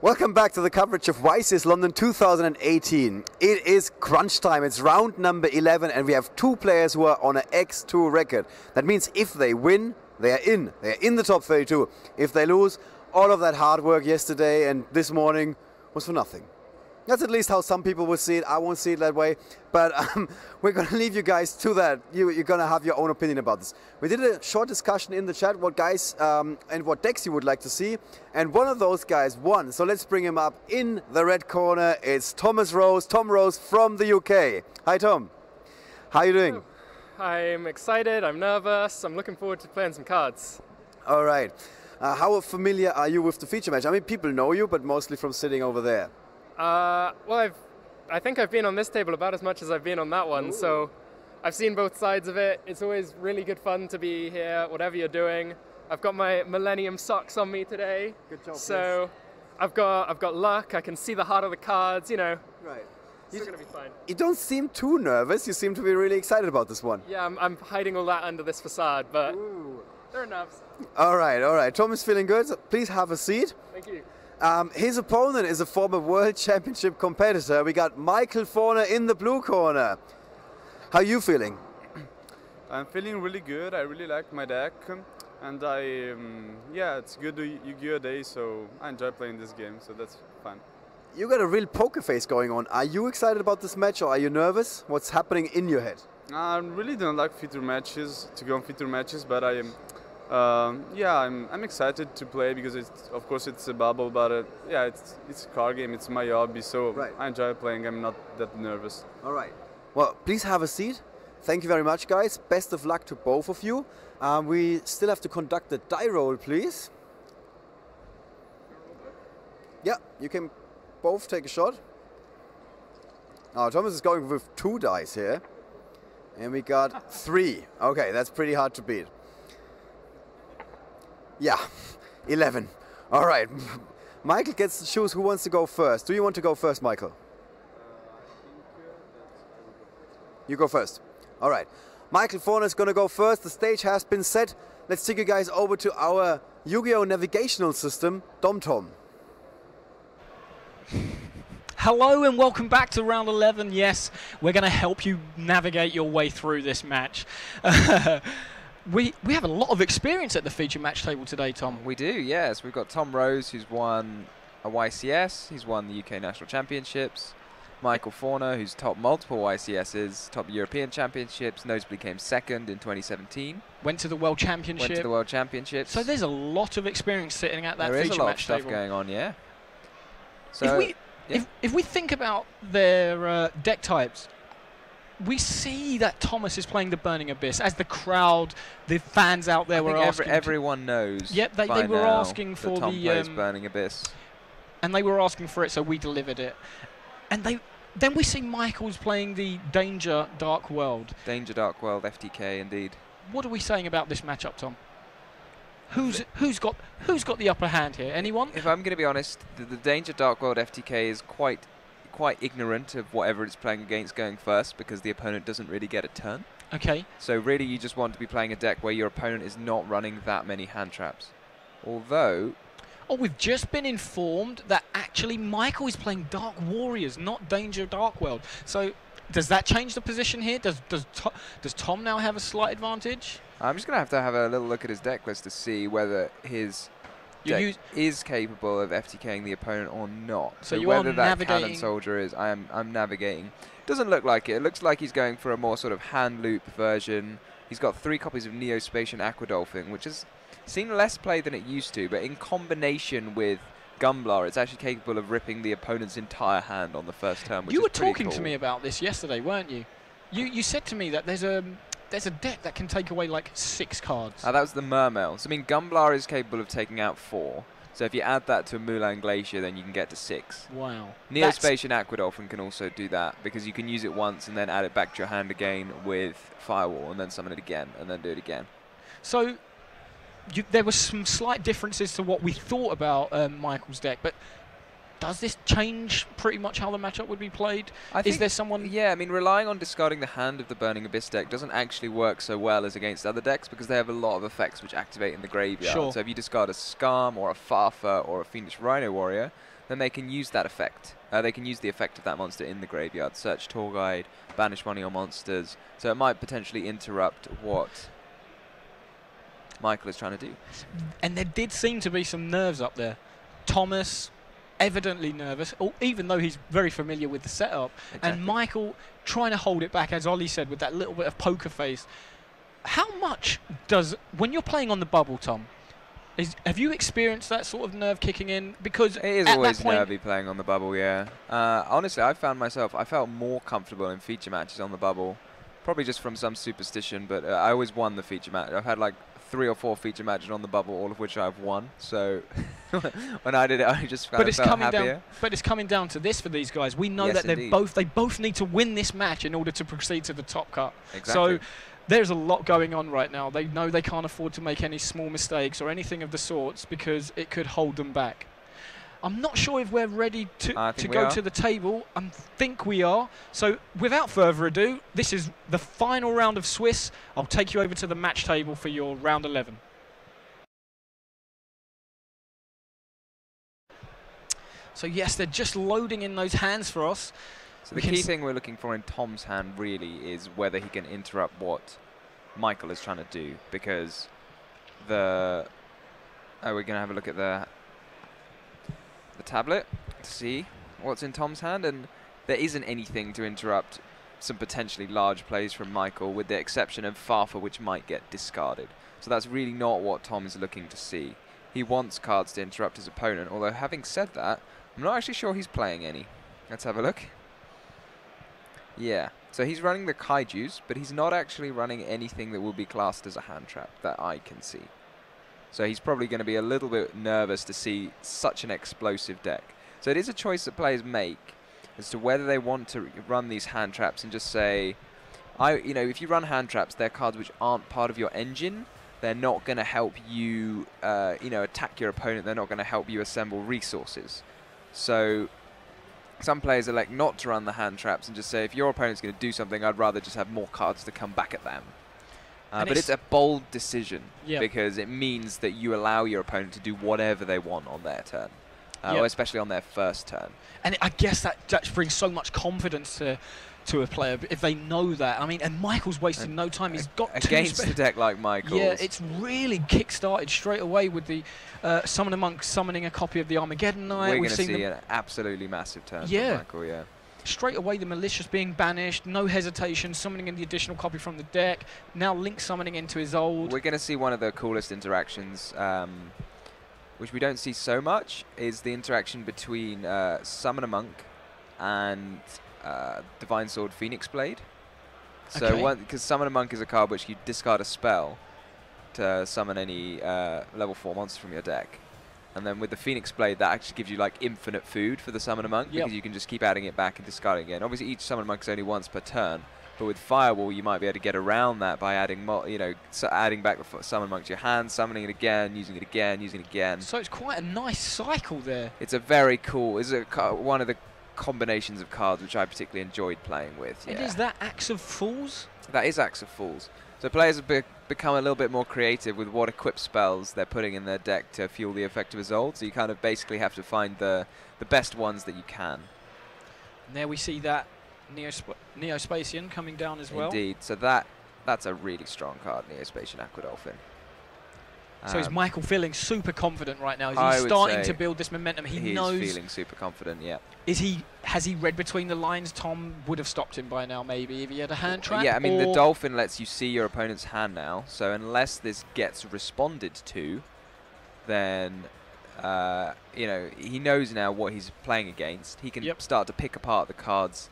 Welcome back to the coverage of YCS London 2018. It is crunch time. It's round number 11 and we have two players who are on an X2 record. That means if they win, they are in. They are in the top 32. If they lose, all of that hard work yesterday and this morning was for nothing. That's at least how some people will see it. I won't see it that way. But we're going to leave you guys to that. You're going to have your own opinion about this. We did a short discussion in the chat what guys and what decks you would like to see. And one of those guys won. So let's bring him up in the red corner. It's Thomas Rose. Tom Rose from the UK. Hi, Tom. How are you doing? I'm excited. I'm nervous. I'm looking forward to playing some cards. All right. How familiar are you with the feature match? I mean, people know you, but mostly from sitting over there. Well, I think I've been on this table about as much as I've been on that one, so I've seen both sides of it. It's always really good fun to be here, whatever you're doing. I've got my Millennium socks on me today. Good job. So I've got luck. I can see the heart of the cards, you know. Right. It's going to be fine. You don't seem too nervous. You seem to be really excited about this one. Yeah, I'm hiding all that under this facade, but there are nerves. All right, all right. Tom is feeling good. So please have a seat. Thank you. His opponent is a former World Championship competitor. We got Michael Forner in the blue corner. How are you feeling? I'm feeling really good. I really like my deck, and yeah, it's good Yu-Gi-Oh day, so I enjoy playing this game, so that's fun. You got a real poker face going on. Are you excited about this match, or are you nervous? What's happening in your head? I really don't like feature matches, to go on feature matches, but I am. Yeah, I'm excited to play because of course it's a bubble, but yeah, it's a card game. It's my hobby, so right. I enjoy playing. I'm not that nervous. All right. Well, please have a seat. Thank you very much, guys. Best of luck to both of you. We still have to conduct the die roll, please. Yeah, you can both take a shot. Oh, Thomas is going with 2 dice here, and we got 3. Okay, that's pretty hard to beat. Yeah, 11. All right. Michael gets to choose who wants to go first. Do you want to go first, Michael? You go first. All right. Michael Forner is going to go first. The stage has been set. Let's take you guys over to our Yu-Gi-Oh! Navigational system, DomTom. Hello and welcome back to round 11. Yes, we're going to help you navigate your way through this match. We have a lot of experience at the feature match table today, Tom. We do, yes. We've got Tom Rose, who's won a YCS. He's won the UK National Championships. Michael Forner, who's topped multiple YCSs, top European Championships, notably came second in 2017. Went to the World Championship. Went to the World Championships. So there's a lot of experience sitting at that feature match table. There is a lot of stuff going on, yeah. So if we think about their deck types, we see that Thomas is playing the Burning Abyss as the crowd, the fans out there were asking. Everyone knows. Yep, they were asking for Tom plays Burning Abyss, and they were asking for it, so we delivered it. And then we see Michael's playing the Danger Dark World. Danger Dark World FTK, indeed. What are we saying about this matchup, Tom? Who's got the upper hand here? Anyone? If I'm going to be honest, the Danger Dark World FTK is quite ignorant of whatever it's playing against going first, because the opponent doesn't really get a turn. Okay. So really you just want to be playing a deck where your opponent is not running that many hand traps. Although... Oh, we've just been informed that actually Michael is playing Dark Warriors, not Danger Dark World. So does that change the position here? Does Tom now have a slight advantage? I'm just going to have a little look at his deck list to see whether his deck is capable of FTKing the opponent or not. So you whether are that navigating. Cannon Soldier is, I'm navigating. Doesn't look like it. It looks like he's going for a more sort of hand loop version. He's got 3 copies of Neospatian Aquadolphin, which has seen less play than it used to, but in combination with Gumblar, it's actually capable of ripping the opponent's entire hand on the first turn, which You is were pretty talking cool. to me about this yesterday, weren't you? You said to me that there's a deck that can take away like 6 cards. That was the Mermail. So I mean, Gumblar is capable of taking out 4. So if you add that to a Mulan Glacier, then you can get to 6. Wow. Neospatian Aquadolphin can also do that, because you can use it once and then add it back to your hand again with Firewall, and then summon it again, and then do it again. So there were some slight differences to what we thought about Michael's deck, but does this change pretty much how the matchup would be played? Is there someone... Yeah, I mean, relying on discarding the hand of the Burning Abyss deck doesn't actually work so well as against other decks, because they have a lot of effects which activate in the graveyard. Sure. So if you discard a Skarm or a Farfa or a Phoenix Rhino Warrior, then they can use that effect. They can use the effect of that monster in the graveyard. Search tour guide, banish one of your monsters. So it might potentially interrupt what Michael is trying to do. And there did seem to be some nerves up there. Thomas, evidently nervous, even though he's very familiar with the setup. Exactly. And Michael trying to hold it back, as Ollie said, with that little bit of poker face. How much does, when you're playing on the bubble, Tom, have you experienced that sort of nerve kicking in? Because it is always nervy playing on the bubble, yeah. Honestly, I felt more comfortable in feature matches on the bubble. Probably just from some superstition, but I always won the feature match. I've had like 3 or 4 feature matches on the bubble, all of which I've won. So when I did it, I just felt happier. But it's coming down to this for these guys. We know Yes, that they both need to win this match in order to proceed to the top cut. Exactly. So there's a lot going on right now. They know they can't afford to make any small mistakes or anything of the sorts because it could hold them back. I'm not sure if we're ready to go to the table. I think we are. So without further ado, this is the final round of Swiss. I'll take you over to the match table for your round 11. So yes, they're just loading in those hands for us. So the key thing we're looking for in Tom's hand really is whether he can interrupt what Michael is trying to do, because we're going to have a look at the tablet to see what's in Tom's hand, and there isn't anything to interrupt some potentially large plays from Michael, with the exception of Farfa, which might get discarded. So that's really not what Tom is looking to see. He wants cards to interrupt his opponent, although having said that, I'm not actually sure he's playing any. Let's have a look. Yeah, so he's running the Kaijus, but he's not actually running anything that will be classed as a hand trap that I can see. So he's probably going to be a little bit nervous to see such an explosive deck. So it is a choice that players make as to whether they want to run these hand traps and just say, if you run hand traps, they're cards which aren't part of your engine. They're not going to help you, attack your opponent. They're not going to help you assemble resources. So some players elect not to run the hand traps and just say, if your opponent's going to do something, I'd rather just have more cards to come back at them. But it's a bold decision, because it means that you allow your opponent to do whatever they want on their turn, or especially on their first turn. And I guess that just brings so much confidence to a player if they know that. I mean, and Michael's wasting no time. He's got against a deck like Michael's. Yeah, it's really kick-started straight away with the Summoner Monk summoning a copy of the Armageddon Knight. We're going to see an absolutely massive turn from Michael, yeah. Straight away, the Malicious being banished, no hesitation, summoning in the additional copy from the deck. Now Link summoning into his old. We're going to see one of the coolest interactions, which we don't see so much, is the interaction between Summoner Monk and Divine Sword Phoenix Blade. So, because Summoner Monk is a card which you discard a spell to summon any level 4 monster from your deck. And then with the Phoenix Blade, that actually gives you like infinite food for the Summoner Monk, because you can just keep adding it back and discarding it again. Obviously, each Summoner Monk is only once per turn, but with Firewall, you might be able to get around that by adding, adding back the Summoner Monk to your hand, summoning it again, using it again, using it again. So it's quite a nice cycle there. It's a very cool. It's one of the combinations of cards which I particularly enjoyed playing with. And is that Axe of Fools? That is Axe of Fools. So players have become a little bit more creative with what equip spells they're putting in their deck to fuel the effect of Isolde. So you kind of basically have to find the best ones that you can. And there we see that Neospacian coming down as well. Indeed. So that's a really strong card, Neospacian Aquadolphin. So is Michael feeling super confident right now? Is he starting to build this momentum? He knows. He's feeling super confident, yeah. Has he read between the lines? Tom would have stopped him by now, maybe, if he had a hand trap. Yeah, I mean, the Dolphin lets you see your opponent's hand now. So unless this gets responded to, then he knows now what he's playing against. He can start to pick apart the cards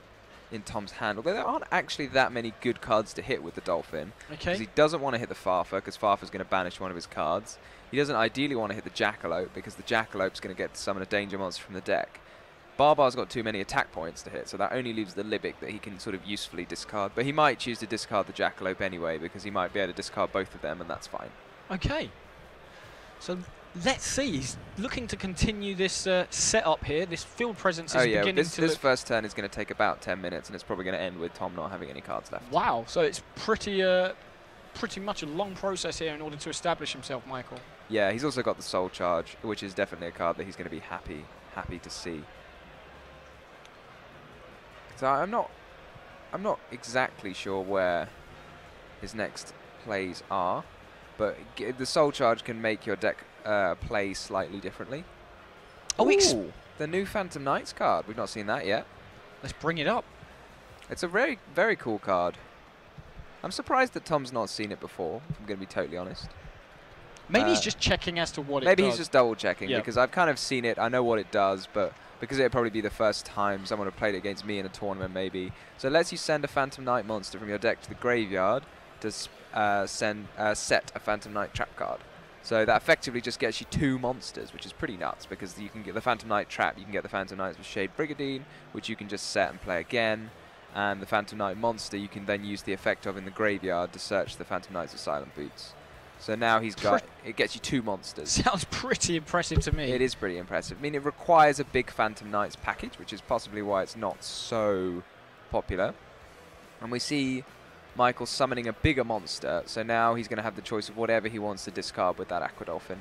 in Tom's hand, although there aren't actually that many good cards to hit with the Dolphin. Because he doesn't want to hit the Farfa, because Farfa's going to banish one of his cards. He doesn't ideally want to hit the Jackalope, because the Jackalope's going to get to summon a danger monster from the deck. Barbar's got too many attack points to hit, so that only leaves the Libic that he can sort of usefully discard. But he might choose to discard the Jackalope anyway, because he might be able to discard both of them, and that's fine. Okay. So let's see. He's looking to continue this setup here. This field presence is beginning to this first turn is going to take about 10 minutes, and it's probably going to end with Tom not having any cards left. Wow. So it's pretty much a long process here in order to establish himself, Michael. Yeah, he's also got the Soul Charge, which is definitely a card that he's going to be happy happy to see. So I'm not exactly sure where his next plays are, but the Soul Charge can make your deck play slightly differently. Oh, the new Phantom Knights card. We've not seen that yet. Let's bring it up. It's a very, very cool card. I'm surprised that Tom's not seen it before, if I'm going to be totally honest. Maybe he's just checking as to what it does. Maybe he's just double checking, because I've kind of seen it. I know what it does, but because it'd probably be the first time someone would have played it against me in a tournament, maybe. So it lets you send a Phantom Knight monster from your deck to the graveyard to set a Phantom Knight trap card. So that effectively just gets you 2 monsters, which is pretty nuts, because you can get the Phantom Knight trap, you can get the Phantom Knights with Shade Brigandine, which you can just set and play again. And the Phantom Knight monster you can then use the effect of in the graveyard to search the Phantom Knights with Silent Boots. So now he's got, it gets you 2 monsters. Sounds pretty impressive to me. It is pretty impressive. I mean, it requires a big Phantom Knights package, which is possibly why it's not so popular. And we see Michael summoning a bigger monster, so now he's going to have the choice of whatever he wants to discard with that Aquadolphin.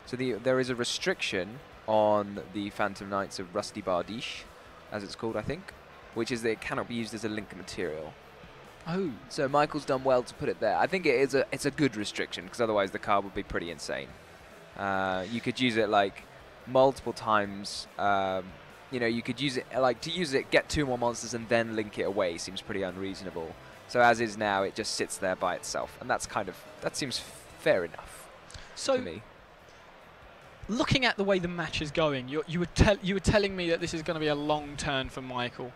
So there is a restriction on the Phantom Knights of Rusty Bardiche, as it's called, I think, which is that it cannot be used as a link material. Oh. So Michael's done well to put it there. I think it's a good restriction, because otherwise the card would be pretty insane. You could use it like multiple times. You know, you could use it like to use it, get 2 more monsters, and then link it away. Seems pretty unreasonable. So as is now, it just sits there by itself, and that seems fair enough to me. Looking at the way the match is going, you were telling me that this is going to be a long turn for Michael.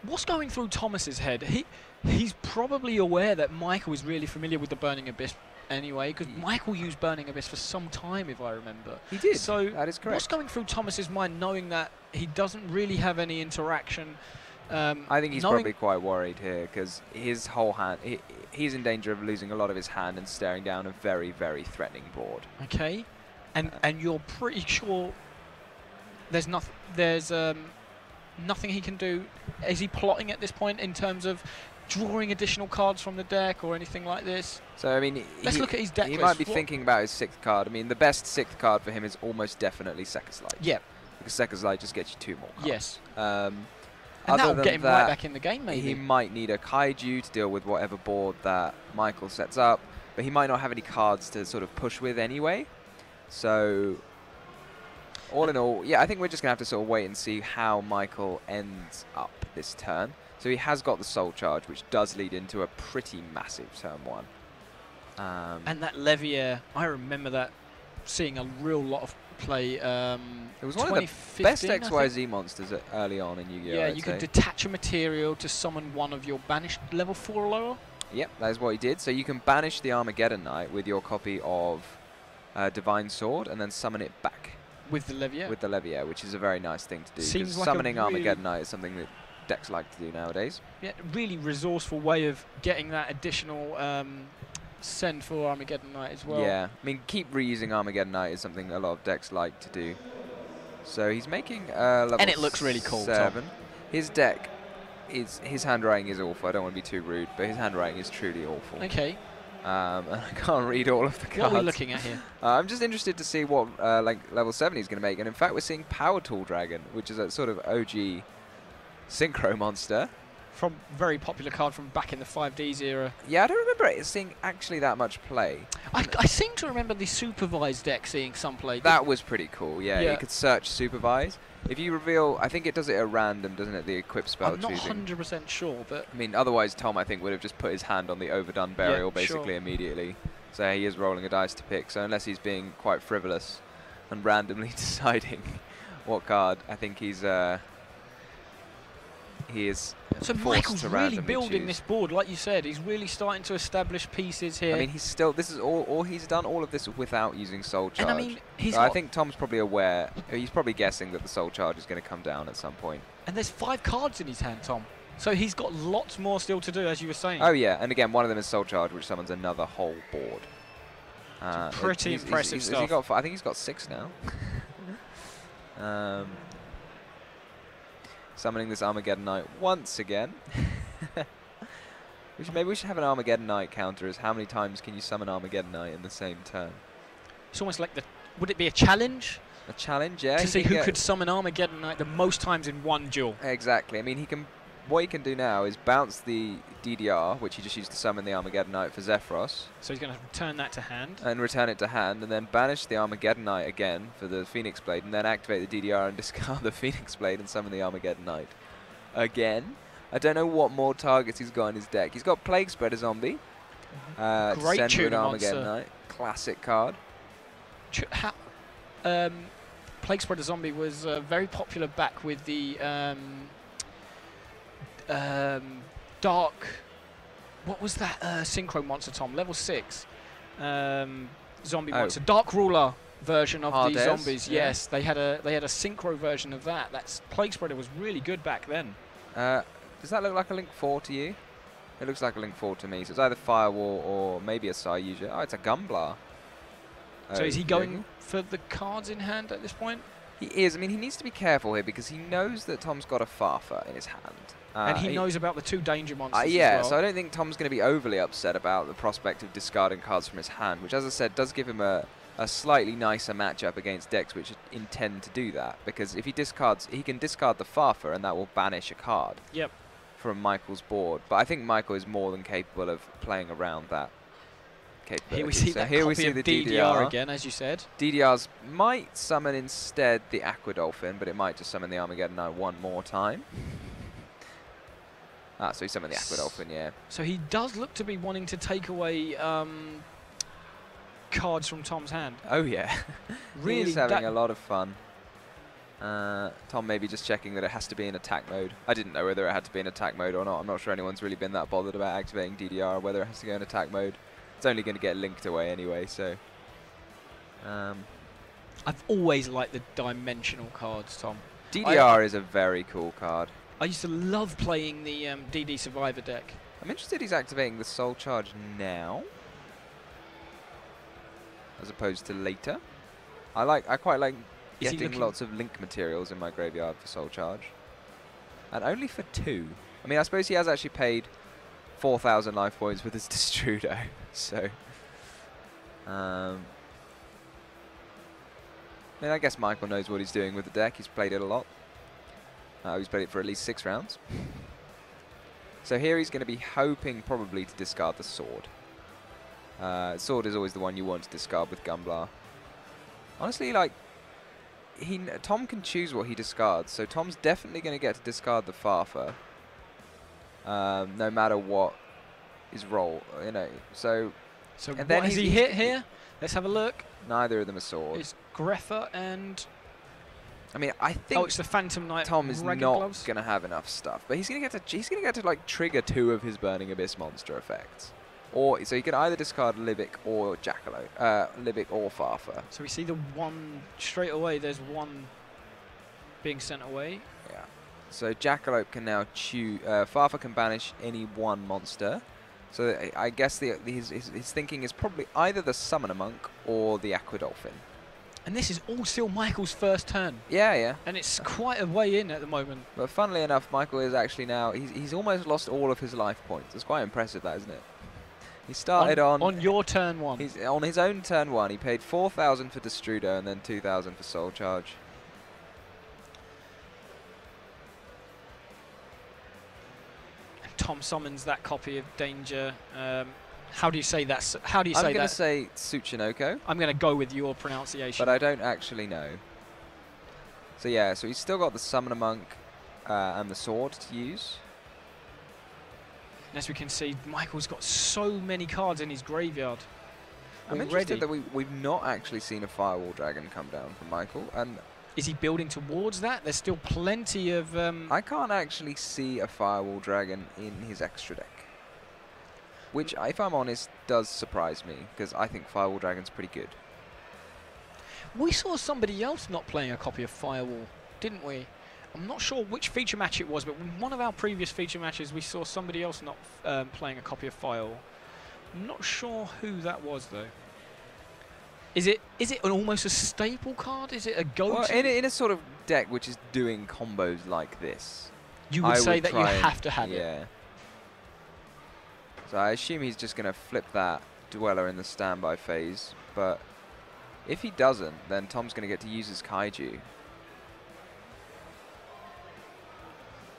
What's going through Thomas's head? He's probably aware that Michael is really familiar with the Burning Abyss anyway, because Michael used Burning Abyss for some time, if I remember. He did. So that is correct. What's going through Thomas's mind, knowing that he doesn't really have any interaction? I think he's probably quite worried here, because his whole hand, he's in danger of losing a lot of his hand and staring down a very, very threatening board. Okay. And you're pretty sure there's nothing he can do. Is he plotting at this point in terms of drawing additional cards from the deck or anything like this? So I mean, let's look at his deck list. He might be thinking about his 6th card. I mean, the best 6th card for him is almost definitely Sekka's Light. Yeah. Because Sekka's Light just gets you 2 more cards. Yes. And that'll get him right back in the game, maybe. He might need a Kaiju to deal with whatever board that Michael sets up, but he might not have any cards to sort of push with anyway. So, all in all, yeah, I think we're just going to have to sort of wait and see how Michael ends up this turn. So he has got the Soul Charge, which does lead into a pretty massive turn 1. And that Levier, I remember that seeing a real lot of play. It was one of the best XYZ monsters early on in Yu-Gi-Oh! Yeah, you could detach a material to summon one of your banished level 4 or lower. Yep, that is what he did. So you can banish the Armageddon Knight with your copy of Divine Sword and then summon it back. With the Levier? With the Levier, which is a very nice thing to do. Seems like summoning Armageddon Knight is something that decks like to do nowadays. Yeah, really resourceful way of getting that additional send for Armageddon Knight as well. Yeah, I mean, keep reusing Armageddon Knight is something a lot of decks like to do. So he's making level and it looks really cool, 7. Tom. His deck his handwriting is awful. I don't want to be too rude, but his handwriting is truly awful. Okay. And I can't read all of the cards. What are we looking at here? I'm just interested to see what like level 7 he's going to make. And in fact, we're seeing Power Tool Dragon, which is a sort of OG synchro monster. From very popular card from back in the 5Ds era. Yeah, I don't remember it seeing actually that much play. I seem to remember the supervised deck seeing some play. That was pretty cool, yeah. You could search supervise. If you reveal, I think it does it at random, doesn't it, the equip spell I'm not 100% sure, but... I mean, otherwise Tom, I think, would have just put his hand on the overdone burial basically immediately. So he is rolling a dice to pick, so unless he's being quite frivolous and randomly deciding what card, I think he is so Michael's really building this board, like you said. He's really starting to establish pieces here. I mean, he's still. This is all he's done. All of this without using Soul Charge. And I mean, I think Tom's probably aware. He's probably guessing that the Soul Charge is going to come down at some point. And there's 5 cards in his hand, Tom. So he's got lots more still to do, as you were saying. Oh yeah, and again, one of them is Soul Charge, which summons another whole board. Pretty impressive stuff. I think he's got 6 now. Summoning this Armageddon Knight once again. Maybe we should have an Armageddon Knight counter as how many times can you summon Armageddon Knight in the same turn? It's almost like would it be a challenge? A challenge, yeah. To see who could summon Armageddon Knight the most times in one duel. Exactly. I mean, he can. What he can do now is bounce the DDR, which he just used to summon the Armageddon Knight for Zephyros. So he's going to return that to hand. And return it to hand, and then banish the Armageddon Knight again for the Phoenix Blade, and then activate the DDR and discard the Phoenix Blade and summon the Armageddon Knight. Again. I don't know what more targets he's got in his deck. He's got Plague Spreader Zombie. Great tuner Armageddon Knight. Classic card. Plague Spreader Zombie was very popular back with the Dark... What was that synchro monster, Tom? Level 6 zombie monster. Dark Ruler version of these zombies. Yeah. Yes, they had a synchro version of that. That's Plague Spreader was really good back then. Does that look like a Link 4 to you? It looks like a Link 4 to me. So it's either Firewall or maybe a Sayuja. Oh, it's a Gumblar. So is he going for the cards in hand at this point? He is. I mean, he needs to be careful here because he knows that Tom's got a Farfa in his hand. And he knows about the 2 danger monsters yeah, as well. So I don't think Tom's going to be overly upset about the prospect of discarding cards from his hand, which, as I said, does give him a slightly nicer matchup against decks which intend to do that. Because if he discards, he can discard the Farfa and that will banish a card from Michael's board. But I think Michael is more than capable of playing around that capability. Here we see that copy of the DDR again, as you said. DDRs might summon instead the Aqua Dolphin, but it might just summon the Armageddon Knight one more time. So he summoned the Aqua Dolphin, yeah. So he does look to be wanting to take away cards from Tom's hand. Oh, yeah. Really, he's having a lot of fun. Tom maybe just checking that it has to be in attack mode. I didn't know whether it had to be in attack mode or not. I'm not sure anyone's really been that bothered about activating DDR, whether it has to go in attack mode. It's only going to get linked away anyway, so... I've always liked the dimensional cards, Tom. DDR is a very cool card. I used to love playing the DD Survivor deck. I'm interested he's activating the Soul Charge now, as opposed to later. I quite like getting lots of link materials in my graveyard for Soul Charge. And only for 2. I mean, I suppose he has actually paid 4,000 life points with his Destrudo, so... I mean, I guess Michael knows what he's doing with the deck. He's played it a lot. He's played it for at least 6 rounds. So here he's going to be hoping probably to discard the Sword. Sword is always the one you want to discard with Gumblar. Honestly, like, Tom can choose what he discards, so Tom's definitely going to get to discard the Farfa. No matter what his role, you know. So and then has he hit here? Let's have a look. Neither of them are Sword. It's Greffa and... I mean, I think it's the Phantom Knight. Tom is not going to have enough stuff, but he's going to get to like trigger 2 of his Burning Abyss monster effects, or so he can either discard Libic or Jackalope, Libic or Farfa. So we see the one straight away. There's one being sent away. Yeah. So Jackalope can now choose. Farfa can banish any one monster. So I guess his thinking is probably either the Summoner Monk or the Aqua Dolphin. And this is all still Michael's first turn. Yeah, yeah. And it's quite a way in at the moment. But funnily enough, Michael is actually now... He's almost lost all of his life points. It's quite impressive, that, isn't it? He started on your turn 1. He's on his own turn 1. He paid 4,000 for Destrudo and then 2,000 for Soul Charge. And Tom summons that copy of Danger... how do you say that? How do you say that? I'm going to say Tsuchinoko. I'm going to go with your pronunciation. But I don't actually know. So yeah, so he's still got the Summoner Monk and the Sword to use. And as we can see, Michael's got so many cards in his graveyard. I'm interested that we've not actually seen a Firewall Dragon come down from Michael. And is he building towards that? There's still plenty of... I can't actually see a Firewall Dragon in his extra deck. Which, if I'm honest, does surprise me, because I think Firewall Dragon's pretty good. We saw somebody else not playing a copy of Firewall, didn't we? I'm not sure which feature match it was, but in one of our previous feature matches, we saw somebody else not playing a copy of Firewall. I'm not sure who that was, though. Is it almost a staple card? Is it a go-to? Well, in a sort of deck which is doing combos like this, you would say that you have to have it. Yeah. So I assume he's just going to flip that Dweller in the standby phase, but If he doesn't, then Tom's going to get to use his Kaiju.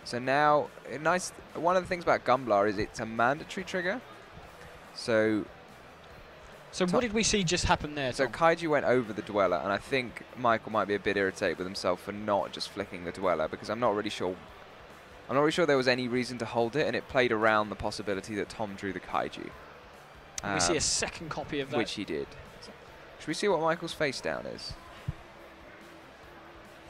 So now, one of the things about Gumblar is it's a mandatory trigger. So what did we see just happen there, So Tom? Kaiju went over the Dweller, and I think Michael might be a bit irritated with himself for not just flicking the Dweller, because I'm not really sure there was any reason to hold it, and it played around the possibility that Tom drew the Kaiju. We see a second copy of that. Which he did. Should we see what Michael's face down is?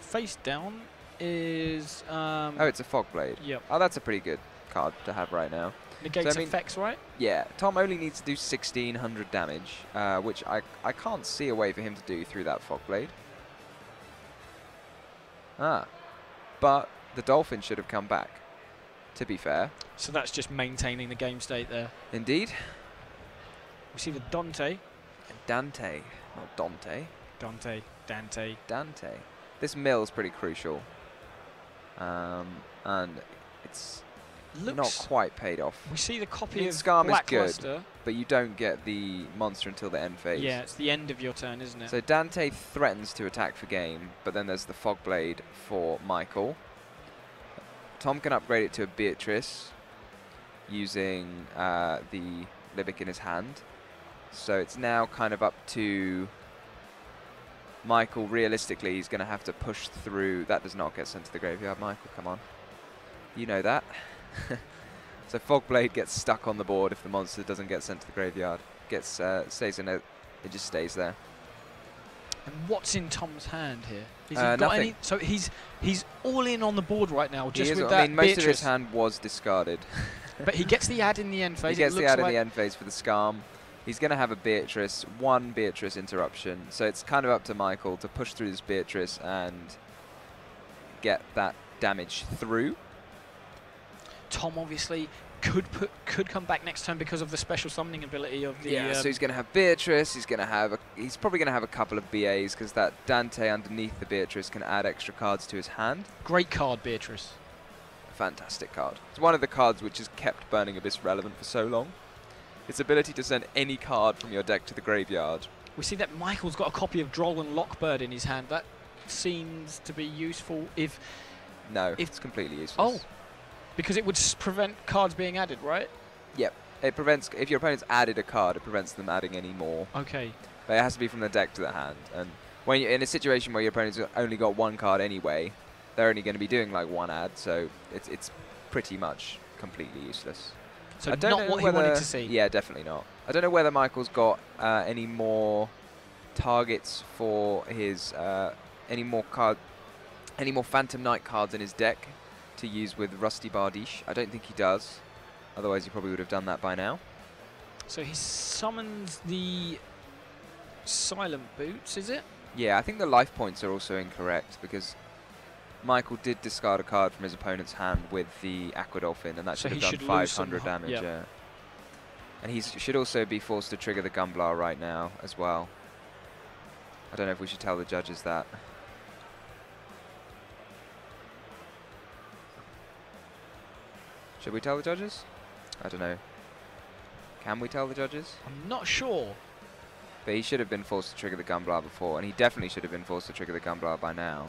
Face down is... oh, it's a Fog Blade. Yep. Oh, that's a pretty good card to have right now. Negates effects, right? Yeah, Tom only needs to do 1,600 damage, which I can't see a way for him to do through that Fog Blade. But the Dolphin should have come back, to be fair. So that's just maintaining the game state there. Indeed. We see the Dante. Dante, not Dante. Dante. This mill's pretty crucial. And it's not quite paid off. We see the copy of Scarm is good, Blackluster. but you don't get the monster until the end phase. Yeah, it's the end of your turn, isn't it? So Dante threatens to attack for game, but then there's the Fog Blade for Michael. Tom can upgrade it to a Beatrice using the Libic in his hand. So it's now kind of up to Michael. Realistically, he's going to have to push through. That does not get sent to the graveyard, Michael. Come on. You know that. So Fog Blade gets stuck on the board if the monster doesn't get sent to the graveyard. Stays in it. It just stays there. And what's in Tom's hand here? Has he got nothing. any? So he's all in on the board right now. Just with that I mean, most Beatrice. of his hand was discarded. But he gets the ad in the end phase. He gets the ad in the end phase for the Scarm. He's going to have a Beatrice, one Beatrice interruption. So it's kind of up to Michael to push through this Beatrice and get that damage through. Tom obviously could come back next turn because of the special summoning ability of the... Yeah, so he's going to have Beatrice. He's probably going to have a couple of BAs because that Dante underneath the Beatrice can add extra cards to his hand. Great card, Beatrice. Fantastic card. It's one of the cards which has kept Burning Abyss relevant for so long. Its ability to send any card from your deck to the graveyard. We see that Michael's got a copy of Droll and Lockbird in his hand. That seems to be useful if... No, it's completely useless. Oh, because it would prevent cards being added, right? Yep. It prevents... If your opponent's added a card, it prevents them adding any more. Okay. But it has to be from the deck to the hand. And when you're in a situation where your opponent's only got one card anyway, they're only going to be doing like one ad, so it's pretty much completely useless. So not what he wanted to see. Yeah, definitely not. I don't know whether Michael's got any more targets for his any more Phantom Knight cards in his deck to use with Rusty Bardiche. I don't think he does. Otherwise, he probably would have done that by now. So he summons the Silent Boots, is it? Yeah, I think the life points are also incorrect because Michael did discard a card from his opponent's hand with the Aquadolphin, and that should have done 500 damage. Yep. Yeah. And he should also be forced to trigger the Gumblar right now as well. I don't know if we should tell the judges that. Should we tell the judges? I don't know. Can we tell the judges? I'm not sure. But he should have been forced to trigger the Gumblar before, and he definitely should have been forced to trigger the Gumblar by now.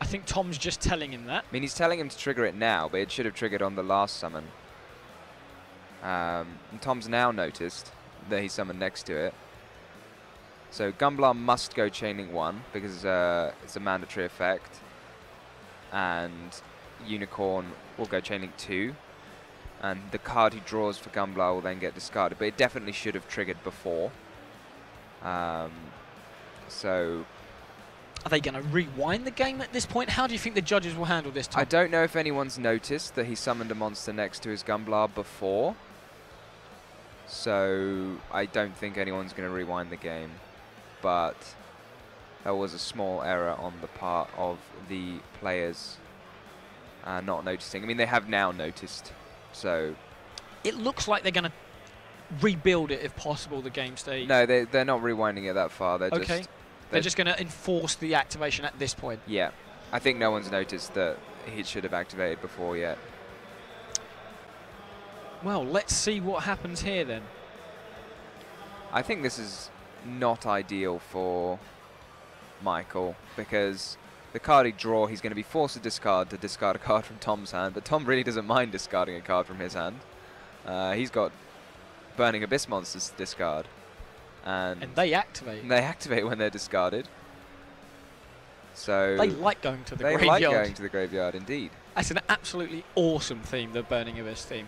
I think Tom's just telling him that. I mean, he's telling him to trigger it now, but it should have triggered on the last summon. And Tom's now noticed that he summoned next to it. So Gumblar must go Chaining 1 because it's a mandatory effect. And Unicorn will go Chaining 2. And the card he draws for Gumblar will then get discarded. But it definitely should have triggered before. So... Are they going to rewind the game at this point? How do you think the judges will handle this, Tom? I don't know if anyone's noticed that he summoned a monster next to his Gumblar before. So I don't think anyone's going to rewind the game. But there was a small error on the part of the players not noticing. I mean, they have now noticed. So it looks like they're going to rebuild it if possible, the game stage. No, they're not rewinding it that far. They're okay. just... They're just going to enforce the activation at this point. Yeah. I think no one's noticed that he should have activated before yet. Well, let's see what happens here then. I think this is not ideal for Michael, because the card he draw, he's going to be forced to discard a card from Tom's hand, but Tom really doesn't mind discarding a card from his hand. He's got Burning Abyss monsters to discard. And they activate. They activate when they're discarded. So they like going to the graveyard. They like going to the graveyard, indeed. That's an absolutely awesome theme, the Burning Abyss theme.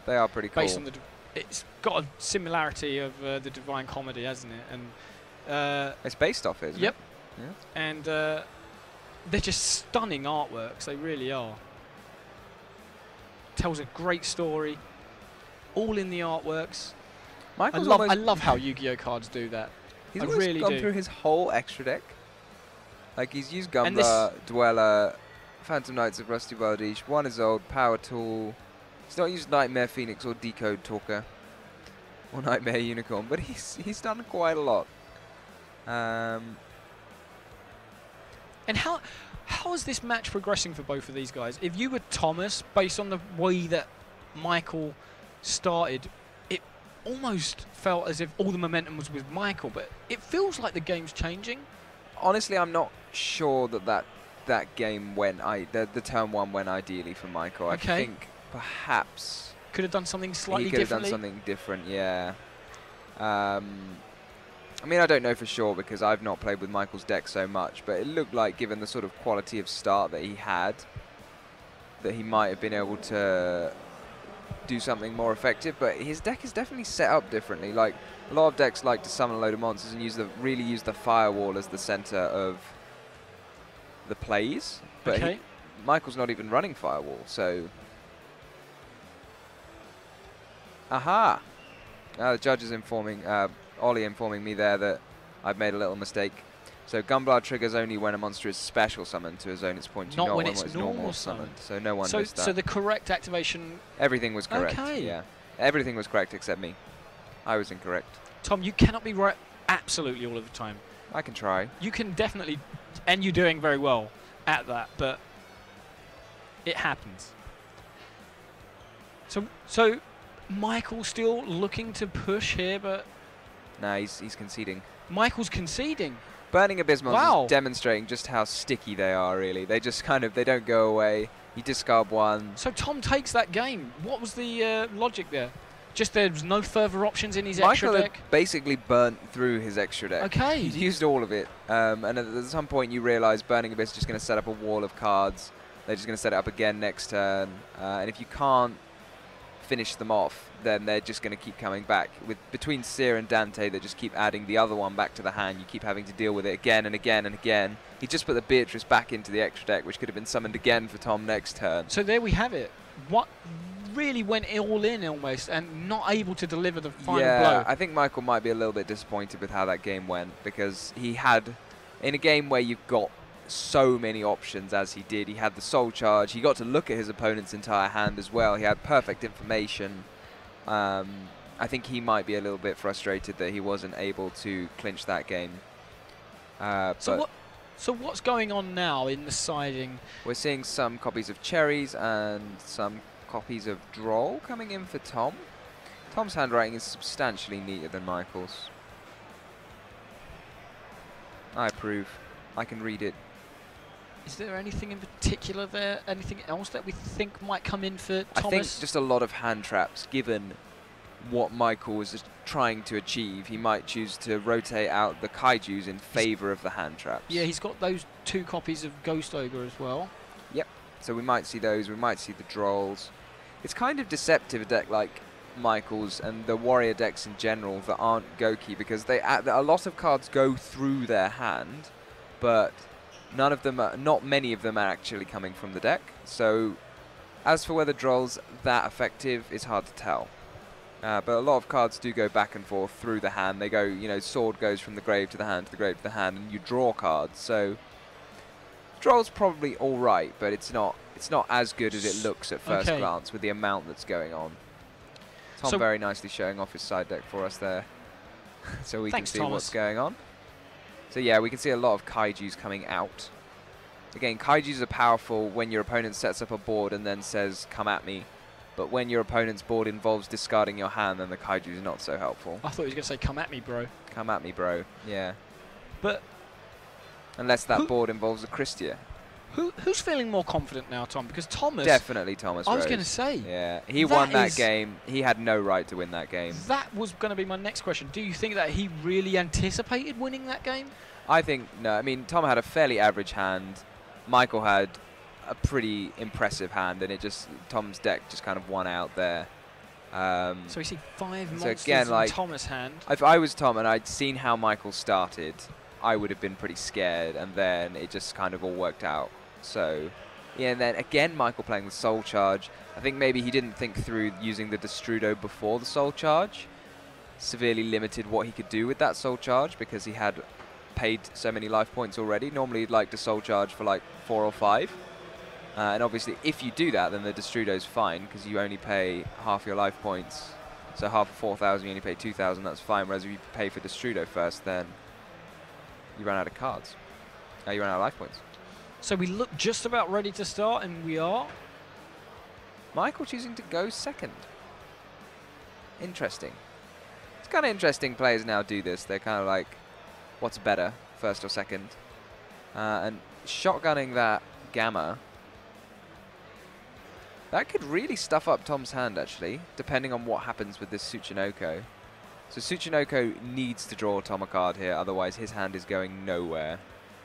They are pretty cool. Based on it's got a similarity of the Divine Comedy, hasn't it? And it's based off it, isn't it? Yeah. And they're just stunning artworks. They really are. Tells a great story. All in the artworks. I love how Yu-Gi-Oh cards do that. He's always gone through his whole extra deck. Like, he's used Gumbler, Dweller, Phantom Knights of Rusty Bardiche, One is Old, Power Tool. He's not used Nightmare Phoenix or Decode Talker or Nightmare Unicorn, but he's done quite a lot. And how is this match progressing for both of these guys? If you were Thomas, based on the way that Michael started, it almost felt as if all the momentum was with Michael, but it feels like the game's changing. Honestly, I'm not sure that game went, the turn one went ideally for Michael. Okay. I think perhaps could have done something slightly differently. He could have done something different, yeah. I mean, I don't know for sure because I've not played with Michael's deck so much, but it looked like, given the sort of quality of start that he had, that he might have been able to do something more effective. But his deck is definitely set up differently. Like, a lot of decks like to summon a load of monsters and really use the firewall as the center of the plays. But Michael's not even running firewall, so... Aha! The judge is informing, Ollie informing me there that I've made a little mistake. So Gunblade triggers only when a monster is special summoned to a zone its point, not when it's normal summoned. So no one missed that. So the correct activation... Everything was correct, okay. Yeah. Everything was correct except me. I was incorrect. Tom, you cannot be right absolutely all of the time. I can try. You can definitely, and you're doing very well at that, but it happens. So Michael's still looking to push here, but... No, he's conceding. Michael's conceding? Burning Abyss monsters demonstrating just how sticky they are, really. They just they don't go away. You discard one. So Tom takes that game. What was the logic there? Just there's no further options in his Michael extra deck? had basically burnt through his extra deck. Okay. He's used all of it. And at some point you realise Burning Abyss is just going to set up a wall of cards. They're just going to set it up again next turn. And if you can't finish them off, then they're just going to keep coming back. Between Seer and Dante, they just keep adding the other one back to the hand. You keep having to deal with it again and again and again. He just put the Beatrice back into the extra deck, which could have been summoned again for Tom next turn. So there we have it. What really went all in almost and not able to deliver the final blow. Yeah, I think Michael might be a little bit disappointed with how that game went, because he had, in a game where you've got so many options as he did, he had the Soul Charge, he got to look at his opponent's entire hand as well, he had perfect information. I think he might be a little bit frustrated that he wasn't able to clinch that game. So what's going on now in the siding? We're seeing some copies of Cherries and some copies of Droll coming in for Tom. Tom's handwriting is substantially neater than Michael's. I approve. I can read it. Is there anything in particular there? Anything else that we think might come in for Thomas? I think just a lot of hand traps, given what Michael was trying to achieve. He might choose to rotate out the Kaijus in favour of the hand traps. Yeah, he's got those 2 copies of Ghost Ogre as well. Yep. So we might see those. We might see the Drolls. It's kind of deceptive, a deck like Michael's and the Warrior decks in general that aren't Goki, because a lot of cards go through their hand, but none of them not many of them are actually coming from the deck. So as for whether Droll's that effective, it's hard to tell. But a lot of cards do go back and forth through the hand. They go, you know, sword goes from the grave to the hand to the grave to the hand, and you draw cards. So Droll's probably all right, but it's not as good as it looks at first glance with the amount that's going on. Tom very nicely showing off his side deck for us there, so we can see what's going on. So yeah, we can see a lot of Kaijus coming out. Again, Kaijus are powerful when your opponent sets up a board and then says, "Come at me." But when your opponent's board involves discarding your hand, then the Kaiju is not so helpful. I thought he was going to say, come at me, bro. Come at me, bro. Yeah. But unless that board involves a Christia. Who's feeling more confident now, Tom? Because Thomas... Definitely Thomas I was Rose. going to say. Yeah, he won that game. He had no right to win that game. That was going to be my next question. Do you think that he really anticipated winning that game? I think, no. I mean, Tom had a fairly average hand. Michael had a pretty impressive hand, and Tom's deck just kind of won out there. So we see 5 monsters again, in Thomas' hand. If I was Tom and I'd seen how Michael started, I would have been pretty scared, and then it just kind of all worked out. So, yeah, and then again, Michael playing the Soul Charge. I think maybe he didn't think through using the Destrudo before the Soul Charge. Severely limited what he could do with that Soul Charge because he had paid so many life points already. Normally he'd like to Soul Charge for like 4 or 5. And obviously if you do that, then the Destrudo's fine because you only pay half your life points. So half of 4,000, you only pay 2,000, that's fine. Whereas if you pay for Destrudo first, then you run out of cards. You run out of life points. So we look just about ready to start, and we are. Michael choosing to go second. Interesting. It's kind of interesting players now do this. They're kind of like, what's better, first or second? And shotgunning that Gamma, that could really stuff up Tom's hand, actually, depending on what happens with this Tsuchinoko. So Tsuchinoko needs to draw Tom a card here, otherwise his hand is going nowhere.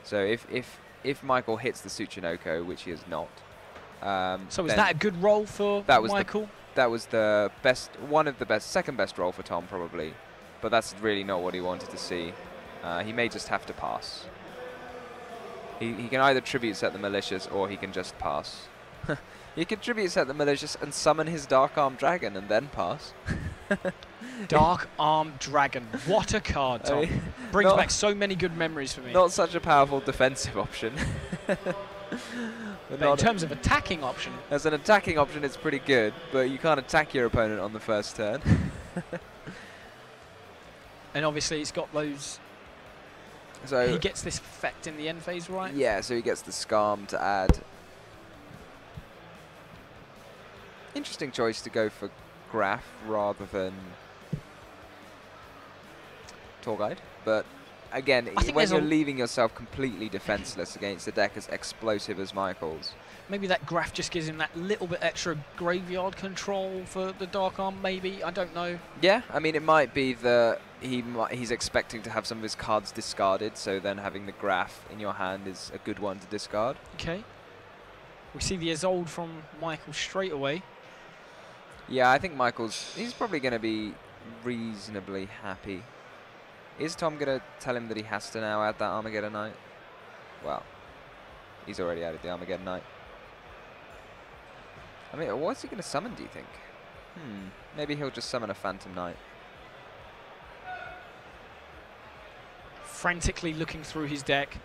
So if Michael hits the Tsuchinoko, which he has not. So was that a good roll for Michael? That was the best, second best roll for Tom probably, but that's really not what he wanted to see. He may just have to pass. He can either tribute set the Malicious or he can just pass. He can tribute set the Malicious and summon his Dark Arm Dragon and then pass. Dark Arm Dragon. What a card, Tom. Brings back so many good memories for me. Not such a powerful defensive option. But in terms of attacking option. As an attacking option, it's pretty good, but you can't attack your opponent on the first turn. And obviously it's got those... So he gets this effect in the end phase, right? Yeah, so he gets the Scarm to add. Interesting choice to go for Graph rather than Tour Guide, but again, when you're leaving yourself completely defenseless against a deck as explosive as Michael's. Maybe that Graph just gives him that little bit extra graveyard control for the Dark Arm, maybe, I don't know. Yeah, I mean, it might be that he's expecting to have some of his cards discarded, so then having the Graph in your hand is a good one to discard. Okay. We see the Isolde from Michael straight away. Yeah, I think he's probably going to be reasonably happy. Is Tom going to tell him that he has to now add that Armageddon Knight? Well, he's already added the Armageddon Knight. I mean, what's he going to summon, do you think? Maybe he'll just summon a Phantom Knight. Frantically looking through his deck.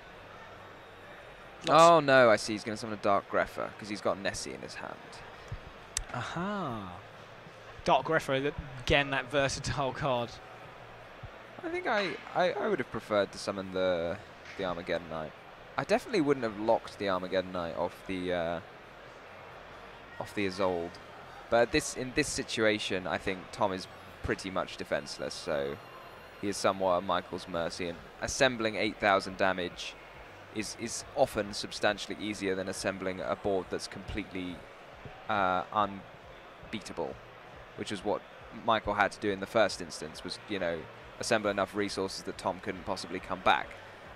Oh no, I see. He's going to summon a Dark Grepher because he's got Nessie in his hand. Aha. Dark Grepher, again, that versatile card. I think I would have preferred to summon the Armageddon Knight. I definitely wouldn't have locked the Armageddon Knight off the Isolde. But in this situation, I think Tom is pretty much defenseless, so he is somewhat at Michael's mercy. And assembling 8,000 damage is often substantially easier than assembling a board that's completely unbeatable, which is what Michael had to do in the first instance, was, you know, assemble enough resources that Tom couldn't possibly come back,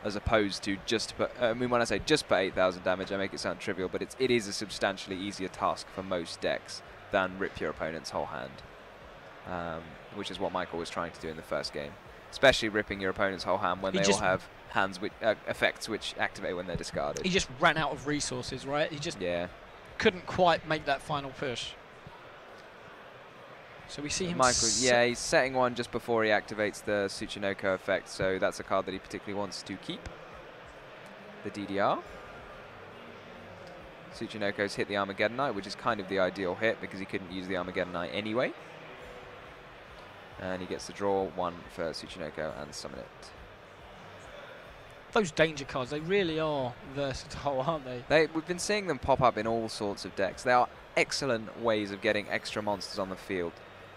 as opposed to just put, I mean, when I say just put 8,000 damage, I make it sound trivial, but it is a substantially easier task for most decks than rip your opponent's whole hand, which is what Michael was trying to do in the first game, especially ripping your opponent's whole hand when they all have hands which effects which activate when they're discarded. He just ran out of resources, right? He just couldn't quite make that final push. So we see him. Michael, yeah, he's setting one just before he activates the Tsuchinoko effect, so that's a card that he particularly wants to keep. The DDR. Tsuchinoko's hit the Armageddon Knight, which is kind of the ideal hit because he couldn't use the Armageddon Knight anyway. And he gets to draw one for Tsuchinoko and summon it. Those danger cards, they really are versatile, aren't they? We've been seeing them pop up in all sorts of decks. They are excellent ways of getting extra monsters on the field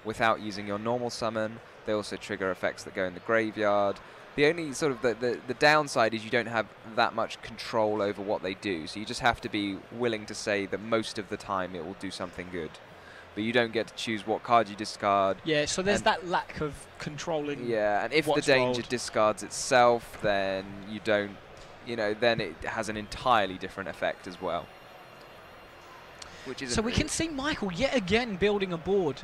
without using your normal summon. They also trigger effects that go in the graveyard. The only sort of the downside is you don't have that much control over what they do, so you just have to be willing to say that most of the time it will do something good. But you don't get to choose what card you discard. Yeah, so there's that lack of controlling. Yeah, and if the danger discards itself, then you don't, you know, then it has an entirely different effect as well. Which is so we can see Michael yet again building a board.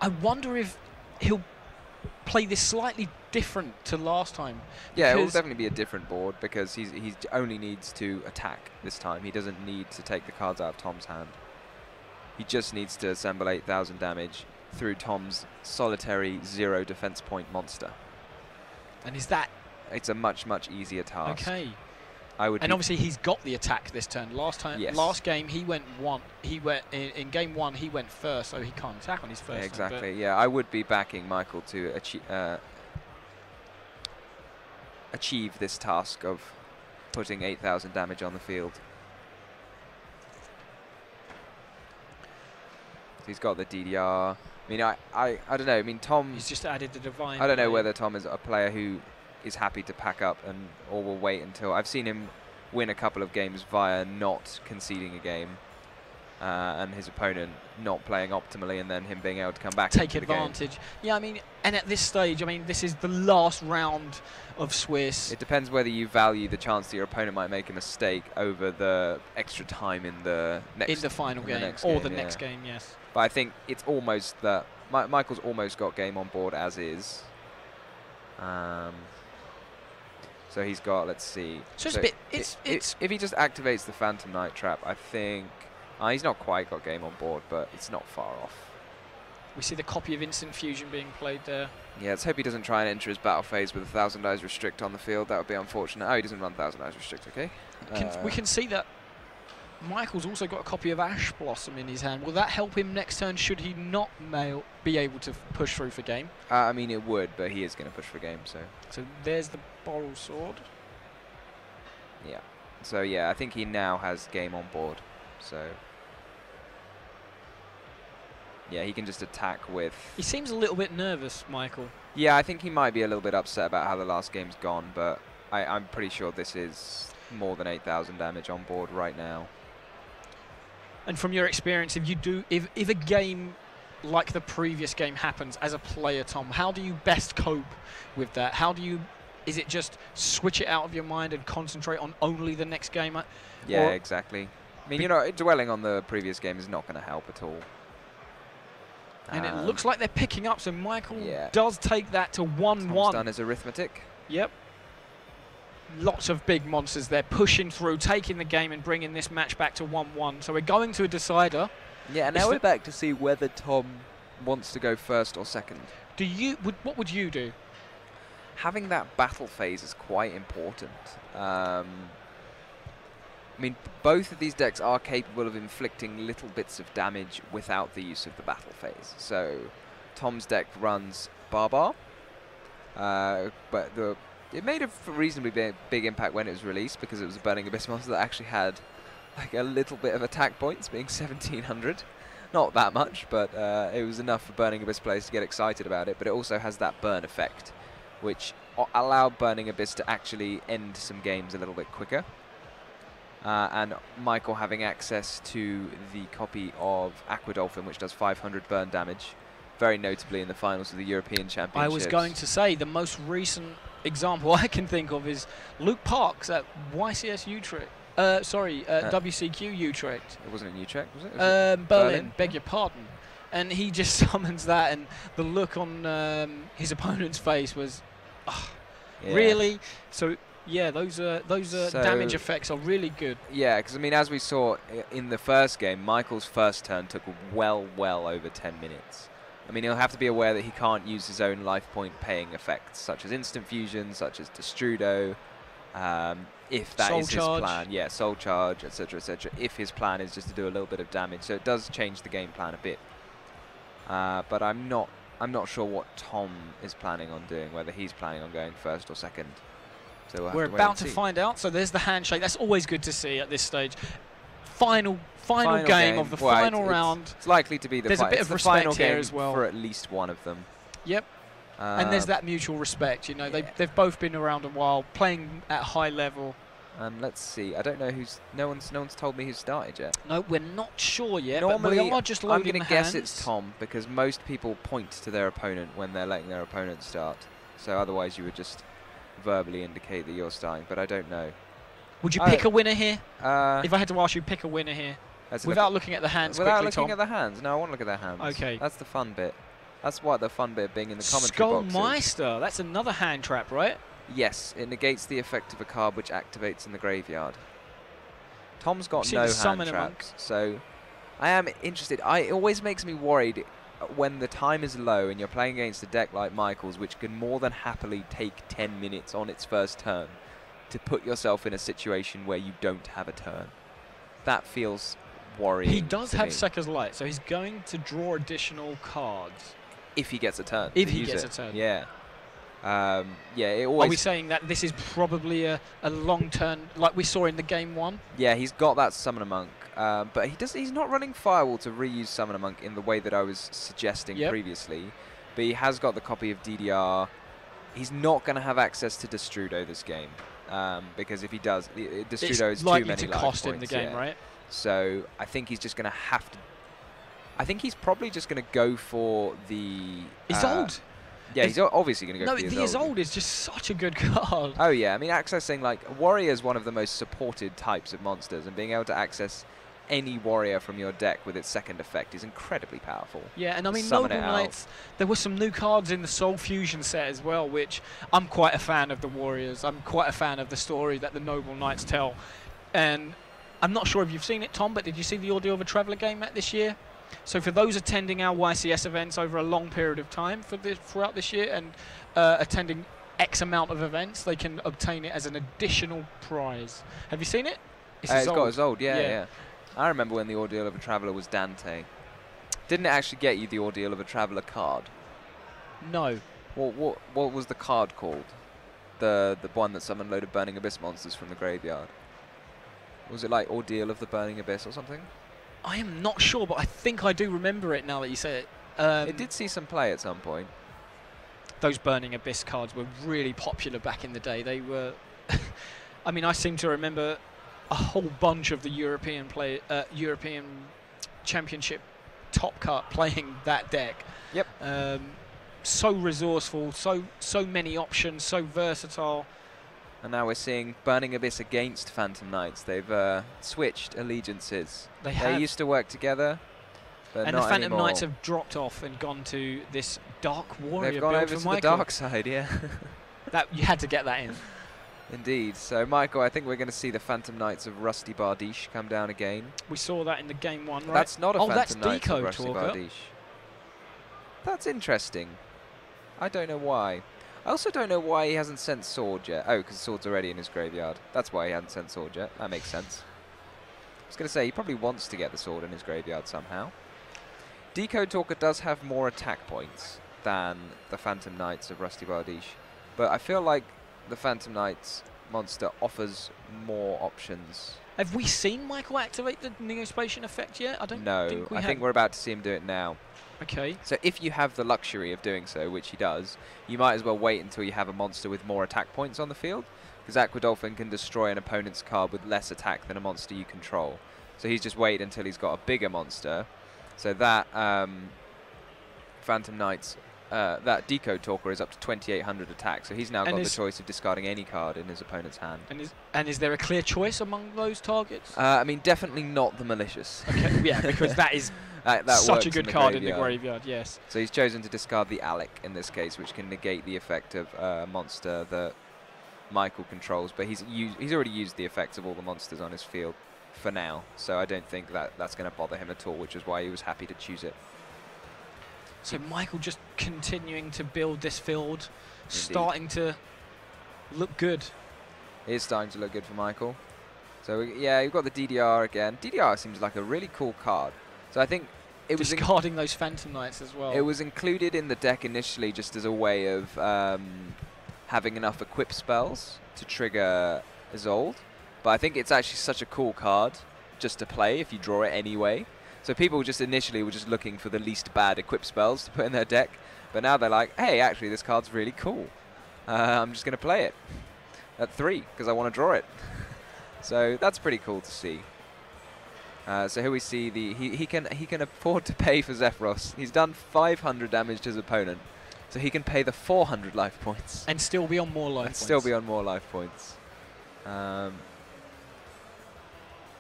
I wonder if he'll play this slightly different to last time. Yeah, it will definitely be a different board because he only needs to attack this time. He doesn't need to take the cards out of Tom's hand. He just needs to assemble 8,000 damage through Tom's solitary 0 defense point monster. And is that... It's a much, much easier task. Okay. And obviously he's got the attack this turn. Last game he went one. He went in game 1. He went first, so he can't attack on his first. Exactly. Yeah, I would be backing Michael to achieve this task of putting 8,000 damage on the field. So he's got the DDR. I mean, I don't know. I mean, Tom. He's just added the divine. I don't know whether Tom is a player who is happy to pack up or will wait until. I've seen him win a couple of games via not conceding a game and his opponent not playing optimally and then him being able to come back take advantage. Yeah, I mean, and at this stage, I mean, this is the last round of Swiss. It depends whether you value the chance that your opponent might make a mistake over the extra time in the next final game or the next game, yes. But I think it's almost that Michael's almost got game on board as is. So he's got, let's see. So it's a bit, if he just activates the Phantom Knight Trap, I think he's not quite got game on board, but it's not far off. We see the copy of Instant Fusion being played there. Yeah, let's hope he doesn't try and enter his battle phase with 1,000 Eyes Restrict on the field. That would be unfortunate. Oh, he doesn't run 1,000 Eyes Restrict, okay. We can see that Michael's also got a copy of Ash Blossom in his hand. Will that help him next turn should he not be able to push through for game? I mean, it would, but he is going to push for game, so. So there's the Boral Sword. Yeah. So, yeah, I think he now has game on board. So, yeah, he can just attack with... He seems a little bit nervous, Michael. Yeah, I think he might be a little bit upset about how the last game's gone, but I'm pretty sure this is more than 8,000 damage on board right now. And from your experience, if a game like the previous game happens as a player, Tom, how do you best cope with that? Is it just switch it out of your mind and concentrate on only the next game? Yeah, exactly. I mean, you know, dwelling on the previous game is not going to help at all. And it looks like they're picking up, so Michael does take that to 1-1. Tom's done his arithmetic. Yep. Lots of big monsters there pushing through, taking the game and bringing this match back to 1-1. So we're going to a decider. Yeah, and now we're back to see whether Tom wants to go first or second. What would you do? Having that battle phase is quite important. I mean, both of these decks are capable of inflicting little bits of damage without the use of the battle phase. So Tom's deck runs Barbar, but it made a reasonably big impact when it was released because it was a Burning Abyss monster that actually had like a little bit of attack points, being 1,700. Not that much, but it was enough for Burning Abyss players to get excited about it. But it also has that burn effect, which allowed Burning Abyss to actually end some games a little bit quicker. And Michael having access to the copy of Aquadolphin, which does 500 burn damage, very notably in the finals of the European Championships. I was going to say the most recent example I can think of is Luke Parks at YCS Utrecht. WCQ Utrecht. It wasn't in Utrecht, was it? Berlin, beg your pardon. And he just summons that, and the look on his opponent's face was, really? So, yeah, those damage effects are really good. Yeah, because, I mean, as we saw in the first game, Michael's first turn took well over 10 minutes. I mean, he'll have to be aware that he can't use his own life point paying effects, such as Instant Fusion, such as Destrudo, if that is his plan. Yeah, Soul Charge, etc., etc. If his plan is just to do a little bit of damage, so it does change the game plan a bit. But I'm not sure what Tom is planning on doing, whether he's planning on going first or second. So we're about to find out. So there's the handshake. That's always good to see at this stage. final game of the final round. It's likely to be There's a bit of respect final here game as well for at least one of them. Yep. And there's that mutual respect. You know, they've both been around a while, playing at a high level. And let's see. I don't know who's. No one's told me who's started yet. No, we're not sure yet. Normally, but we are just loading I'm going to hands. guess it's Tom, because most people point to their opponent when they're letting their opponent start. So otherwise, you would just verbally indicate that you're starting. But I don't know. Would you pick a winner here? If I had to ask you, pick a winner here. Without looking at the hands Without quickly, looking at the hands? No, I want to look at their hands. Okay. That's the fun bit. That's what the fun bit of being in the commentary box is. Skullmeister, that's another hand trap, right? Yes, it negates the effect of a card which activates in the graveyard. Tom's got no hand traps, so I am interested. It always makes me worried when the time is low and you're playing against a deck like Michael's, which can more than happily take 10 minutes on its first turn, to put yourself in a situation where you don't have a turn. That feels worrying. He does have Sekka's Light, so he's going to draw additional cards. If he gets a turn. If he gets a turn. Yeah. Yeah, it always... Are we saying that this is probably a long turn, like we saw in the game 1? Yeah, he's got that Summoner Monk, but he's not running Firewall to reuse Summoner Monk in the way that I was suggesting previously. But he has got the copy of DDR. He's not going to have access to Destrudo this game, because if he does, Destrudo is too many life points. Likely to cost him the game, right? So I think he's just going to have to... I think he's probably just going to go for the... Isolde! Yeah, he's obviously going to go for the Isolde. No, the Isolde is just such a good card. Oh, yeah. I mean, accessing, like, Warrior is one of the most supported types of monsters, and being able to access any Warrior from your deck with its second effect is incredibly powerful. Yeah, and I mean, Noble Knights, there were some new cards in the Soul Fusion set as well, which I'm quite a fan of the Warriors. I'm quite a fan of the story that the Noble Knights tell. And I'm not sure if you've seen it, Tom, but did you see the Ordeal of a Traveller game Matt, this year? So for those attending our YCS events over a long period of time throughout this year and attending X amount of events, they can obtain it as an additional prize. Have you seen it? It's got Isolde, yeah. I remember when the Ordeal of a Traveller was Dante. Didn't it actually get you the Ordeal of a Traveller card? No. What was the card called? The one that summoned a load of Burning Abyss monsters from the graveyard. Was it like Ordeal of the Burning Abyss or something? I am not sure, but I think I do remember it now that you say it. It did see some play at some point. Those Burning Abyss cards were really popular back in the day. They were... I mean, I seem to remember a whole bunch of the European Championship top cut playing that deck. Yep. So resourceful, so many options, so versatile. And now we're seeing Burning Abyss against Phantom Knights. They've switched allegiances. They used to work together, but and not the Phantom anymore. Knights have dropped off and gone to this Dark Warrior. They've gone over to the dark side, yeah. That you had to get that in. Indeed. So, Michael, I think we're going to see the Phantom Knights of Rusty Bardiche come down again. We saw that in the game 1, right? That's not a Phantom Knights Deco of Rusty Bardiche. That's interesting. I don't know why. I also don't know why he hasn't sent Sword yet. Oh, because Sword's already in his graveyard. That's why he hadn't sent Sword yet. That makes sense. I was going to say, he probably wants to get the Sword in his graveyard somehow. Decode Talker does have more attack points than the Phantom Knights of Rusty Bardiche. But I feel like the Phantom Knights monster offers more options. Have we seen Michael activate the Neospatian effect yet? I don't think we have. I think we're about to see him do it now. Okay. So if you have the luxury of doing so, which he does, you might as well wait until you have a monster with more attack points on the field, because Aquadolphin can destroy an opponent's card with less attack than a monster you control. So he's just waited until he's got a bigger monster. So that Phantom Knights, that Decode Talker is up to 2,800 attack. So he's now got the choice of discarding any card in his opponent's hand. And is there a clear choice among those targets? I mean, definitely not the Malicious. Okay, yeah, because that is such a good card in the graveyard, yes. So he's chosen to discard the Alec in this case, which can negate the effect of a monster that Michael controls. But he's already used the effects of all the monsters on his field for now. So I don't think that's going to bother him at all, which is why he was happy to choose it. So Michael just continuing to build this field, starting to look good. It is starting to look good for Michael. So yeah, you've got the DDR again. DDR seems like a really cool card. So I think it was discarding those Phantom Knights as well. It was included in the deck initially just as a way of having enough equip spells to trigger Isolde. But I think it's actually such a cool card just to play if you draw it anyway. So people just initially were just looking for the least bad equip spells to put in their deck, but now they're like, hey, actually this card's really cool. I'm just going to play it at 3 because I want to draw it. So that's pretty cool to see. So here we see he can afford to pay for Zephyros. He's done 500 damage to his opponent, so he can pay the 400 life points and still be on more life points. Still be on more life points.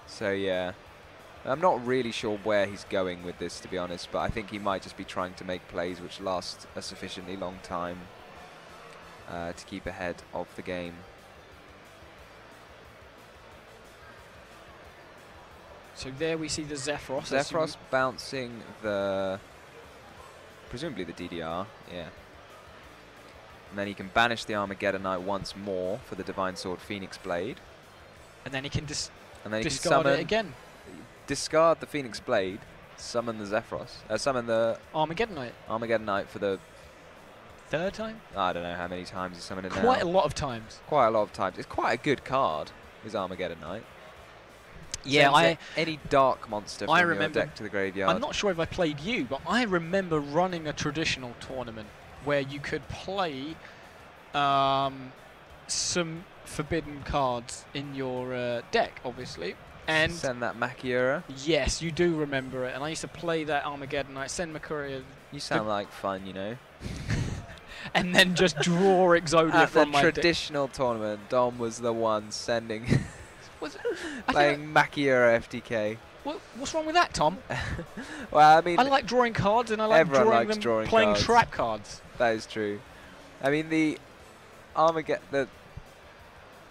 So yeah, I'm not really sure where he's going with this, to be honest, but I think he might just be trying to make plays which last a sufficiently long time to keep ahead of the game. So there we see the Zephyros. Zephyros bouncing presumably the DDR, yeah. And then he can banish the Armageddonite once more for the Divine Sword Phoenix Blade. And then he can discard it again. Discard the Phoenix Blade, summon the Zephyros, summon the Armageddonite for the 3rd time? I don't know how many times he's summoned it now. Quite a lot of times. Quite a lot of times. It's quite a good card, his Armageddonite. Yeah, any dark monster from your deck to the graveyard. I'm not sure if I played you, but I remember running a traditional tournament where you could play some forbidden cards in your deck, obviously. And send that Machiura. Yes, you do remember it. And I used to play that Armageddonite, send Machiura. You sound like fun, you know. And then just draw Exodia from my deck. At the traditional tournament, Dom was the one sending... playing Machiura FTK. What's wrong with that, Tom? Well, I mean... I like drawing cards and I like playing trap cards. That is true. I mean, the Armageddon...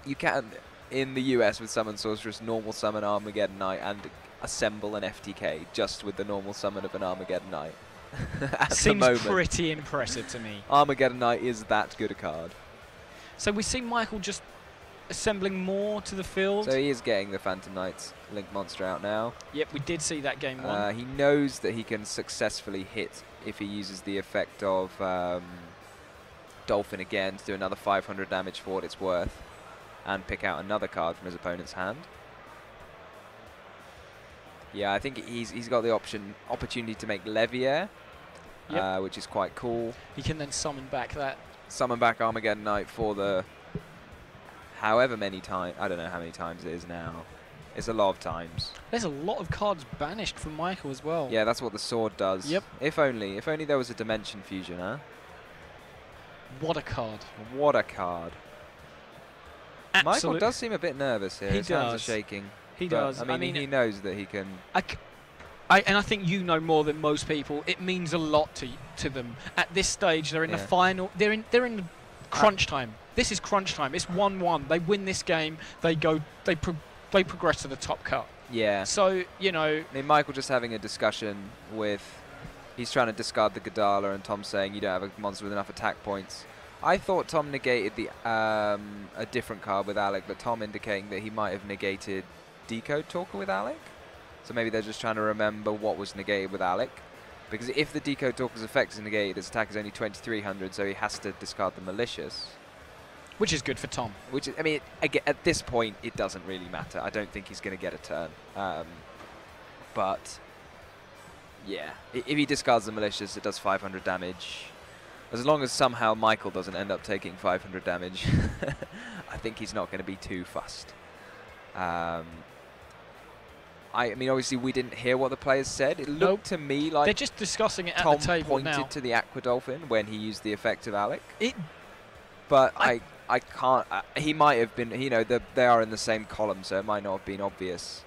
You can... in the US with Summon Sorceress, normal summon Armageddonite and assemble an FTK just with the normal summon of an Armageddonite. Seems pretty impressive to me. Armageddonite is that good a card. So we see Michael just assembling more to the field. So he is getting the Phantom Knights Link monster out now. Yep, we did see that game 1. He knows that he can successfully hit if he uses the effect of Dolphin again to do another 500 damage for what it's worth, and pick out another card from his opponent's hand. Yeah, I think he's got the opportunity to make Leviair, which is quite cool. He can then summon back Armageddonite for the however many times. I don't know how many times it is now. It's a lot of times. There's a lot of cards banished from Michael as well. Yeah, that's what the sword does. Yep. If only there was a Dimension Fusion, huh? What a card. What a card. Michael does seem a bit nervous here. His hands are shaking. He does. I mean, he knows that he can... and I think you know more than most people. It means a lot to them. At this stage, they're in the final... They're in the crunch time. This is crunch time. It's 1-1. They win this game. They progress to the top cut. Yeah. So, you know... I mean, Michael just having a discussion with... He's trying to discard the Gadala, and Tom's saying you don't have a monster with enough attack points. I thought Tom negated the a different card with Alec, but Tom indicating that he might have negated Decode Talker with Alec. So maybe they're just trying to remember what was negated with Alec. Because if the Decode Talker's effect is negated, his attack is only 2300, so he has to discard the Malicious. Which is good for Tom. Which is, I mean, again, at this point, it doesn't really matter. I don't think he's going to get a turn. But, yeah, if he discards the Malicious, it does 500 damage. As long as somehow Michael doesn't end up taking 500 damage, I think he's not going to be too fussed. I mean, obviously, we didn't hear what the players said. It looked to me like they're just discussing it Tom at the table now. pointed to the Aquadolphin when he used the effect of Alec. But I can't... he might have been... You know, they are in the same column, so it might not have been obvious.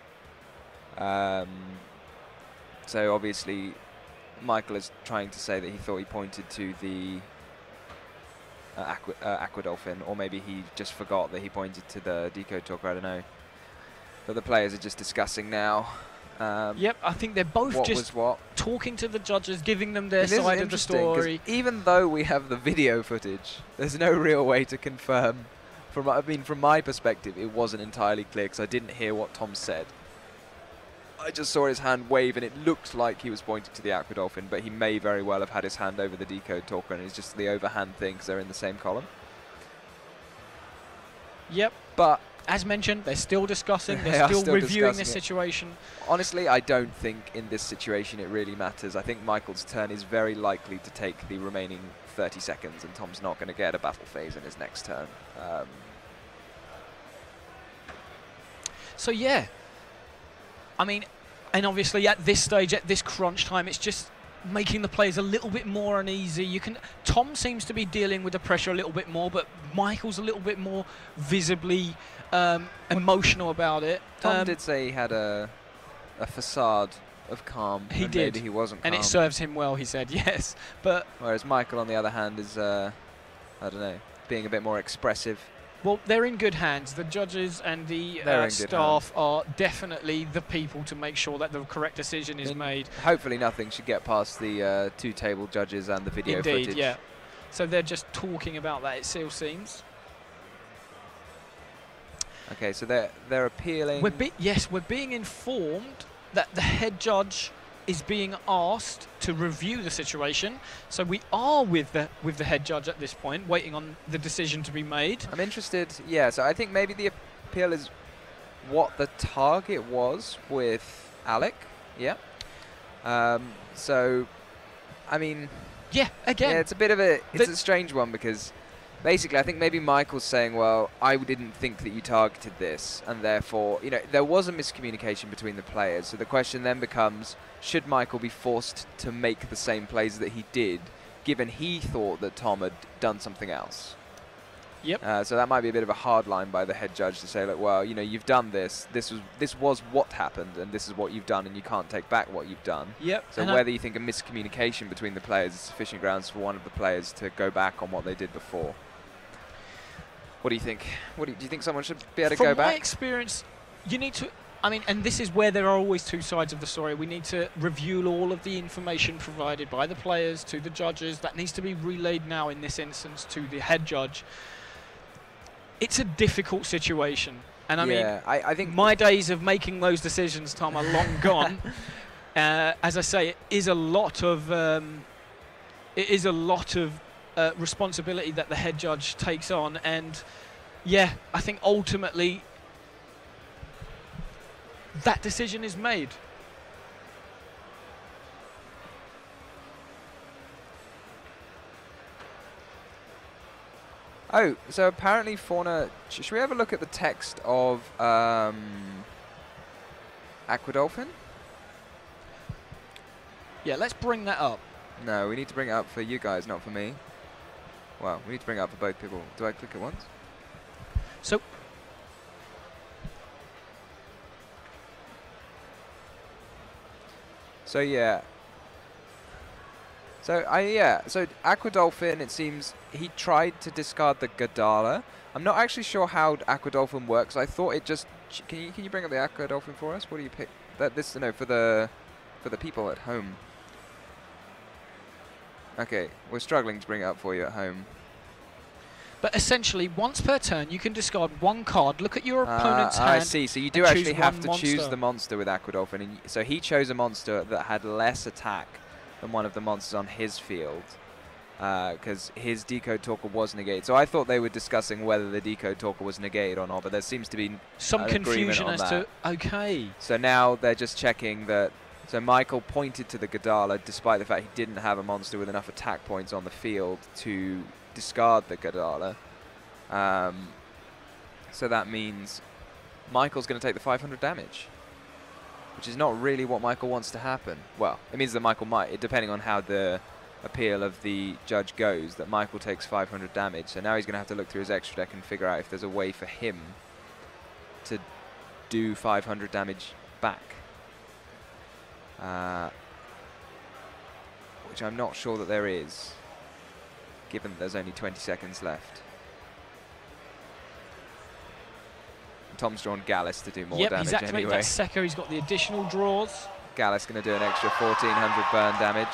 So, obviously... Michael is trying to say that he thought he pointed to the Aquadolphin, or maybe he just forgot that he pointed to the Decode Talker, I don't know. But the players are just discussing now. Yep, I think they're both just talking to the judges, giving them their side of the story. Even though we have the video footage, there's no real way to confirm. From my perspective, it wasn't entirely clear because I didn't hear what Tom said. I just saw his hand wave, and it looked like he was pointing to the Aquadolphin, but he may very well have had his hand over the Decode Talker, and it's just the overhand thing because they're in the same column. Yep. But as mentioned, they're still discussing, they're still reviewing the situation. Honestly, I don't think in this situation it really matters. I think Michael's turn is very likely to take the remaining 30 seconds, and Tom's not going to get a battle phase in his next turn. So yeah, I mean, and obviously at this stage, at this crunch time, it's just making the players a little bit more uneasy. Tom seems to be dealing with the pressure a little bit more, but Michael's a little bit more visibly emotional about it. Tom did say he had a facade of calm. He did. Maybe he wasn't calm. And it serves him well, he said, yes. But whereas Michael, on the other hand, is, I don't know, being a bit more expressive. Well, they're in good hands. The judges and the staff are definitely the people to make sure that the correct decision is made. Hopefully nothing should get past the two table judges and the video footage. Indeed, yeah. So they're just talking about that, it still seems. Okay, so they're appealing. We're being informed that the head judge is being asked to review the situation. So we are with the head judge at this point, waiting on the decision to be made. I'm interested. Yeah, so I think maybe the appeal is what the target was with Alec. Yeah. So, I mean. Yeah. Again. Yeah, it's a bit of it's a strange one because. Basically, I think maybe Michael's saying, well, I didn't think that you targeted this, and therefore, there was a miscommunication between the players. So the question then becomes, should Michael be forced to make the same plays that he did, given he thought that Tom had done something else? Yep. So that might be a bit of a hard line by the head judge to say, like, well, you've done this. This was what happened, and this is what you've done, and you can't take back what you've done. Yep. So whether you think a miscommunication between the players is sufficient grounds for one of the players to go back on what they did before. What do you think? Do you think someone should be able to go back? From my experience, you need to. I mean, and this is where there are always two sides of the story. We need to review all of the information provided by the players to the judges. That needs to be relayed now in this instance to the head judge. It's a difficult situation. And I mean, I think my days of making those decisions, Tom, are long gone. As I say, it is a lot of responsibility that the head judge takes on, and yeah, I think ultimately that decision is made. Oh, so apparently Fauna, should we have a look at the text of Aquadolphin? Yeah, let's bring that up. No, we need to bring it up for you guys, not for me. Well, we need to bring it up for both people. Do I click it once? So, yeah. So Aquadolphin, it seems he tried to discard the Gadala. I'm not actually sure how Aquadolphin works. I thought it just can you bring up the Aquadolphin for us? What do you pick? For the people at home. Okay, we're struggling to bring it up for you at home. But essentially, once per turn, you can discard one card, look at your opponent's hand. I see, so you do actually have to choose the monster with Aquadolphin. And so he chose a monster that had less attack than one of the monsters on his field, because his Decode Talker was negated. So I thought they were discussing whether the Decode Talker was negated or not, but there seems to be some confusion as to, okay. So now they're just checking that. So Michael pointed to the Gadala despite the fact he didn't have a monster with enough attack points on the field to discard the Gadala. So that means Michael's going to take the 500 damage, which is not really what Michael wants to happen. Well, it means that Michael might, depending on how the appeal of the judge goes, that Michael takes 500 damage. So now he's going to have to look through his extra deck and figure out if there's a way for him to do 500 damage back. Which I'm not sure that there is, given that there's only 20 seconds left. And Tom's drawn Gallus to do more damage he's activated anyway. That Sekka, he's got the additional draws. Gallus going to do an extra 1400 burn damage.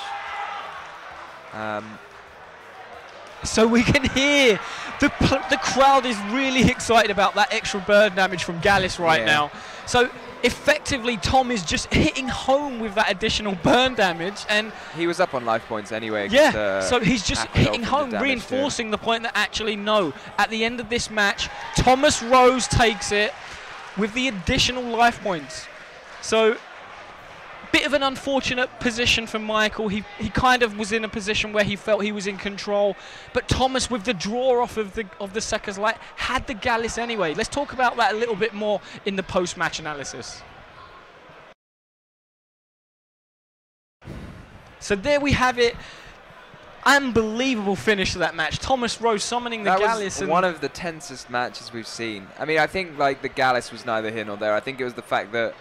So we can hear the crowd is really excited about that extra burn damage from Gallus right now. So effectively Tom is just hitting home with that additional burn damage, and he was up on life points anyway. Yeah, so he's just hitting home, reinforcing the point that actually no, at the end of this match, Thomas Rose takes it with the additional life points. So bit of an unfortunate position for Michael. He kind of was in a position where he felt he was in control, but Thomas, with the draw off of the Sekker's Light, had the Gallus anyway. Let's talk about that a little bit more in the post-match analysis. So there we have it. Unbelievable finish to that match. Thomas Rose summoning the Gallus. That was one of the tensest matches we've seen. I mean, I think like the Gallus was neither here nor there. I think it was the fact that,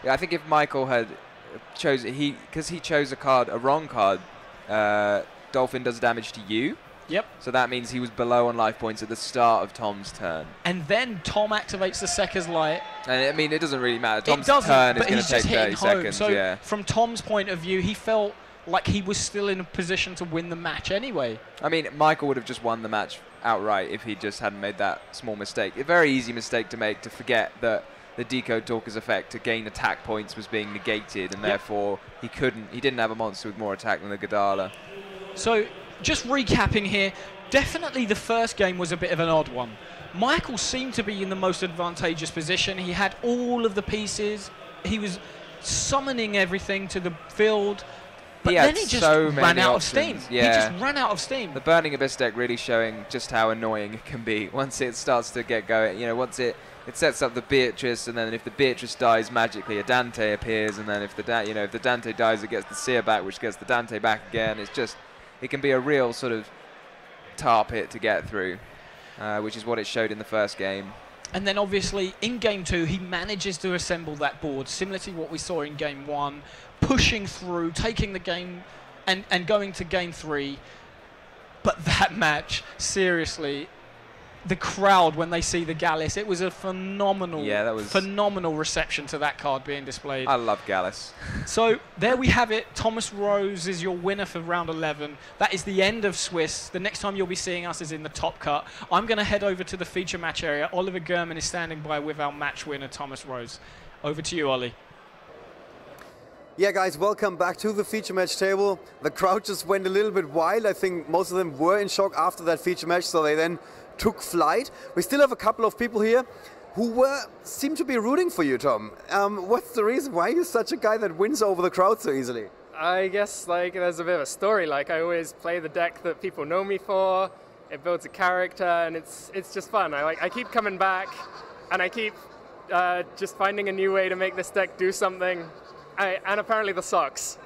I think if Michael had because he chose a wrong card, Dolphin does damage to you. Yep. So that means he was below on life points at the start of Tom's turn. And then Tom activates the Sekker's Light. And I mean, it doesn't really matter. Tom's turn is going to take 30 seconds. So from Tom's point of view, he felt like he was still in a position to win the match anyway. I mean, Michael would have just won the match outright if he just hadn't made that small mistake. A very easy mistake to make, to forget that the Decode Talker's effect to gain attack points was being negated, and therefore he didn't have a monster with more attack than the Godala. So just recapping here, definitely the first game was a bit of an odd one. Michael seemed to be in the most advantageous position. He had all of the pieces. He was summoning everything to the field. But then he just ran out of steam. Yeah. He just ran out of steam. The Burning Abyss deck really showing just how annoying it can be once it starts to get going. You know, once it sets up the Beatrice, and then if the Beatrice dies magically, a Dante appears, and then if the Dante dies, it gets the Seer back, which gets the Dante back again. It can be a real sort of tar pit to get through, which is what it showed in the first game. And then obviously in game 2, he manages to assemble that board, similar to what we saw in game 1, pushing through, taking the game and going to game 3. But that match, seriously, the crowd, when they see the Gallus, it was a phenomenal, phenomenal reception to that card being displayed. I love Gallus. So there we have it. Thomas Rose is your winner for round 11. That is the end of Swiss. The next time you'll be seeing us is in the top cut. I'm going to head over to the feature match area. Oliver Gurman is standing by with our match winner, Thomas Rose. Over to you, Ollie. Yeah, guys, welcome back to the feature match table. The crowd just went a little bit wild. I think most of them were in shock after that feature match, so they then took flight. We still have a couple of people here who seem to be rooting for you, Tom. What's the reason? Why are you such a guy that wins over the crowd so easily? I guess there's a bit of a story. I always play the deck that people know me for. It builds a character, and it's just fun. I keep coming back, and I keep just finding a new way to make this deck do something. And apparently the socks.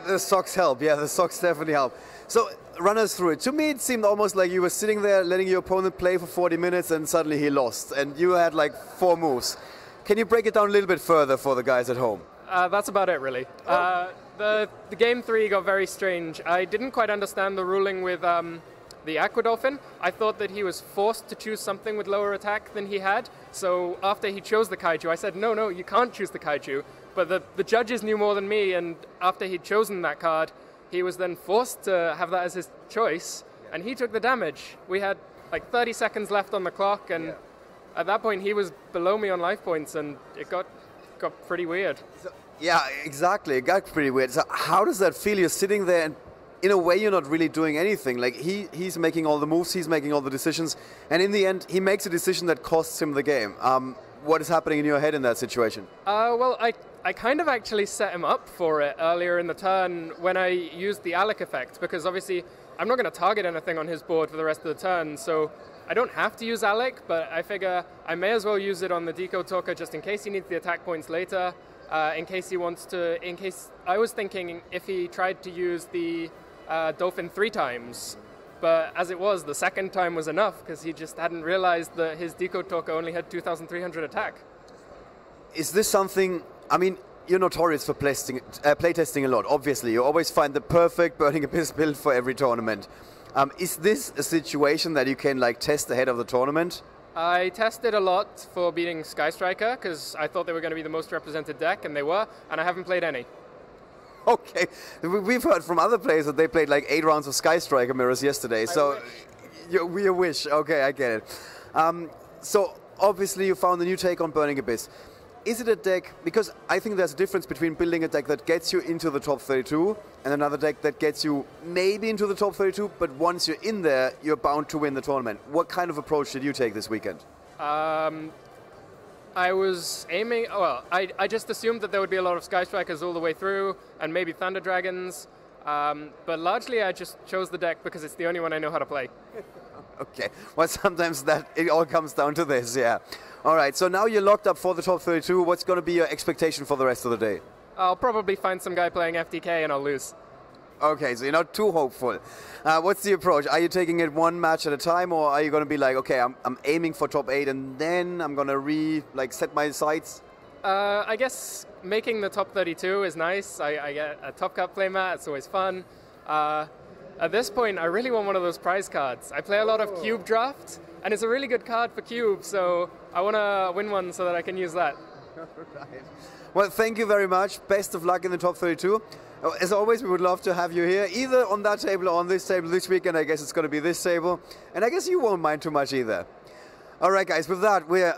The socks help, yeah, the socks definitely help. So run us through it. To me, it seemed almost like you were sitting there letting your opponent play for 40 minutes and suddenly he lost. And you had like 4 moves. Can you break it down a little bit further for the guys at home? That's about it, really. The game 3 got very strange. I didn't quite understand the ruling with the Aquadolphin. I thought that he was forced to choose something with lower attack than he had. So after he chose the Kaiju, I said, no, you can't choose the Kaiju. But the judges knew more than me, and after he'd chosen that card, he was then forced to have that as his choice, and he took the damage. We had like 30 seconds left on the clock, and at that point he was below me on life points, and it got pretty weird. So, yeah, exactly. It got pretty weird. So how does that feel? You're sitting there, and in a way you're not really doing anything. Like he's making all the moves, he's making all the decisions, and in the end he makes a decision that costs him the game. What is happening in your head in that situation? Well, I kind of actually set him up for it earlier in the turn when I used the Alec effect, because obviously I'm not going to target anything on his board for the rest of the turn, so I don't have to use Alec, but I figure I may as well use it on the Decode Talker just in case he needs the attack points later, in case he wants to, I was thinking if he tried to use the Dolphin 3 times, but as it was, the second time was enough, because he just hadn't realized that his Decode Talker only had 2,300 attack. Is this something, I mean, you're notorious for playtesting a lot, obviously. You always find the perfect Burning Abyss build for every tournament. Is this a situation that you can test ahead of the tournament? I tested a lot for beating Sky Striker, because I thought they were going to be the most represented deck, and they were, and I haven't played any. Okay, we've heard from other players that they played like 8 rounds of Sky Striker mirrors yesterday, so we wish. Okay, I get it. So obviously you found a new take on Burning Abyss. is it a deck, because I think there's a difference between building a deck that gets you into the top 32 and another deck that gets you maybe into the top 32, but once you're in there, you're bound to win the tournament. What kind of approach did you take this weekend? I was aiming, well, I just assumed that there would be a lot of Sky Strikers all the way through, and maybe Thunder Dragons, but largely I just chose the deck because it's the only one I know how to play. Okay, well sometimes it all comes down to this, yeah. All right, so now you're locked up for the top 32. What's going to be your expectation for the rest of the day? I'll probably find some guy playing FTK and I'll lose. Okay, so you're not too hopeful. What's the approach? Are you taking it one match at a time, or are you going to be like, okay, I'm aiming for top 8 and then I'm going to set my sights? I guess making the top 32 is nice. I get a Top Cup playmat, it's always fun. At this point, I really want one of those prize cards. I play a lot of Cube Draft, and it's a really good card for Cube, so I want to win one so that I can use that. Right. Well, thank you very much. Best of luck in the top 32. As always, we would love to have you here, either on that table or on this table this weekend. I guess it's going to be this table. And I guess you won't mind too much either. All right, guys, with that, we're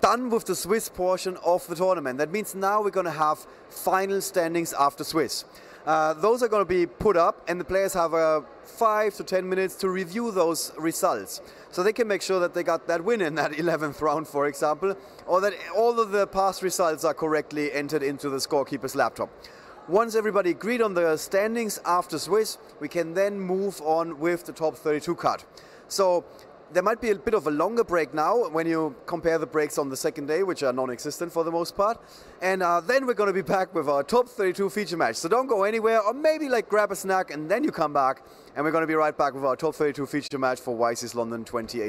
done with the Swiss portion of the tournament. That means now we're going to have final standings after Swiss. Those are going to be put up, and the players have 5 to 10 minutes to review those results. So they can make sure that they got that win in that 11th round, for example, or that all of the past results are correctly entered into the scorekeeper's laptop. Once everybody agreed on the standings after Swiss, we can then move on with the top 32 cut. So there might be a bit of a longer break now when you compare the breaks on the second day, which are non-existent for the most part. And then we're going to be back with our top 32 feature match. So don't go anywhere, or maybe grab a snack and then you come back. And we're going to be right back with our top 32 feature match for YCS London 2018.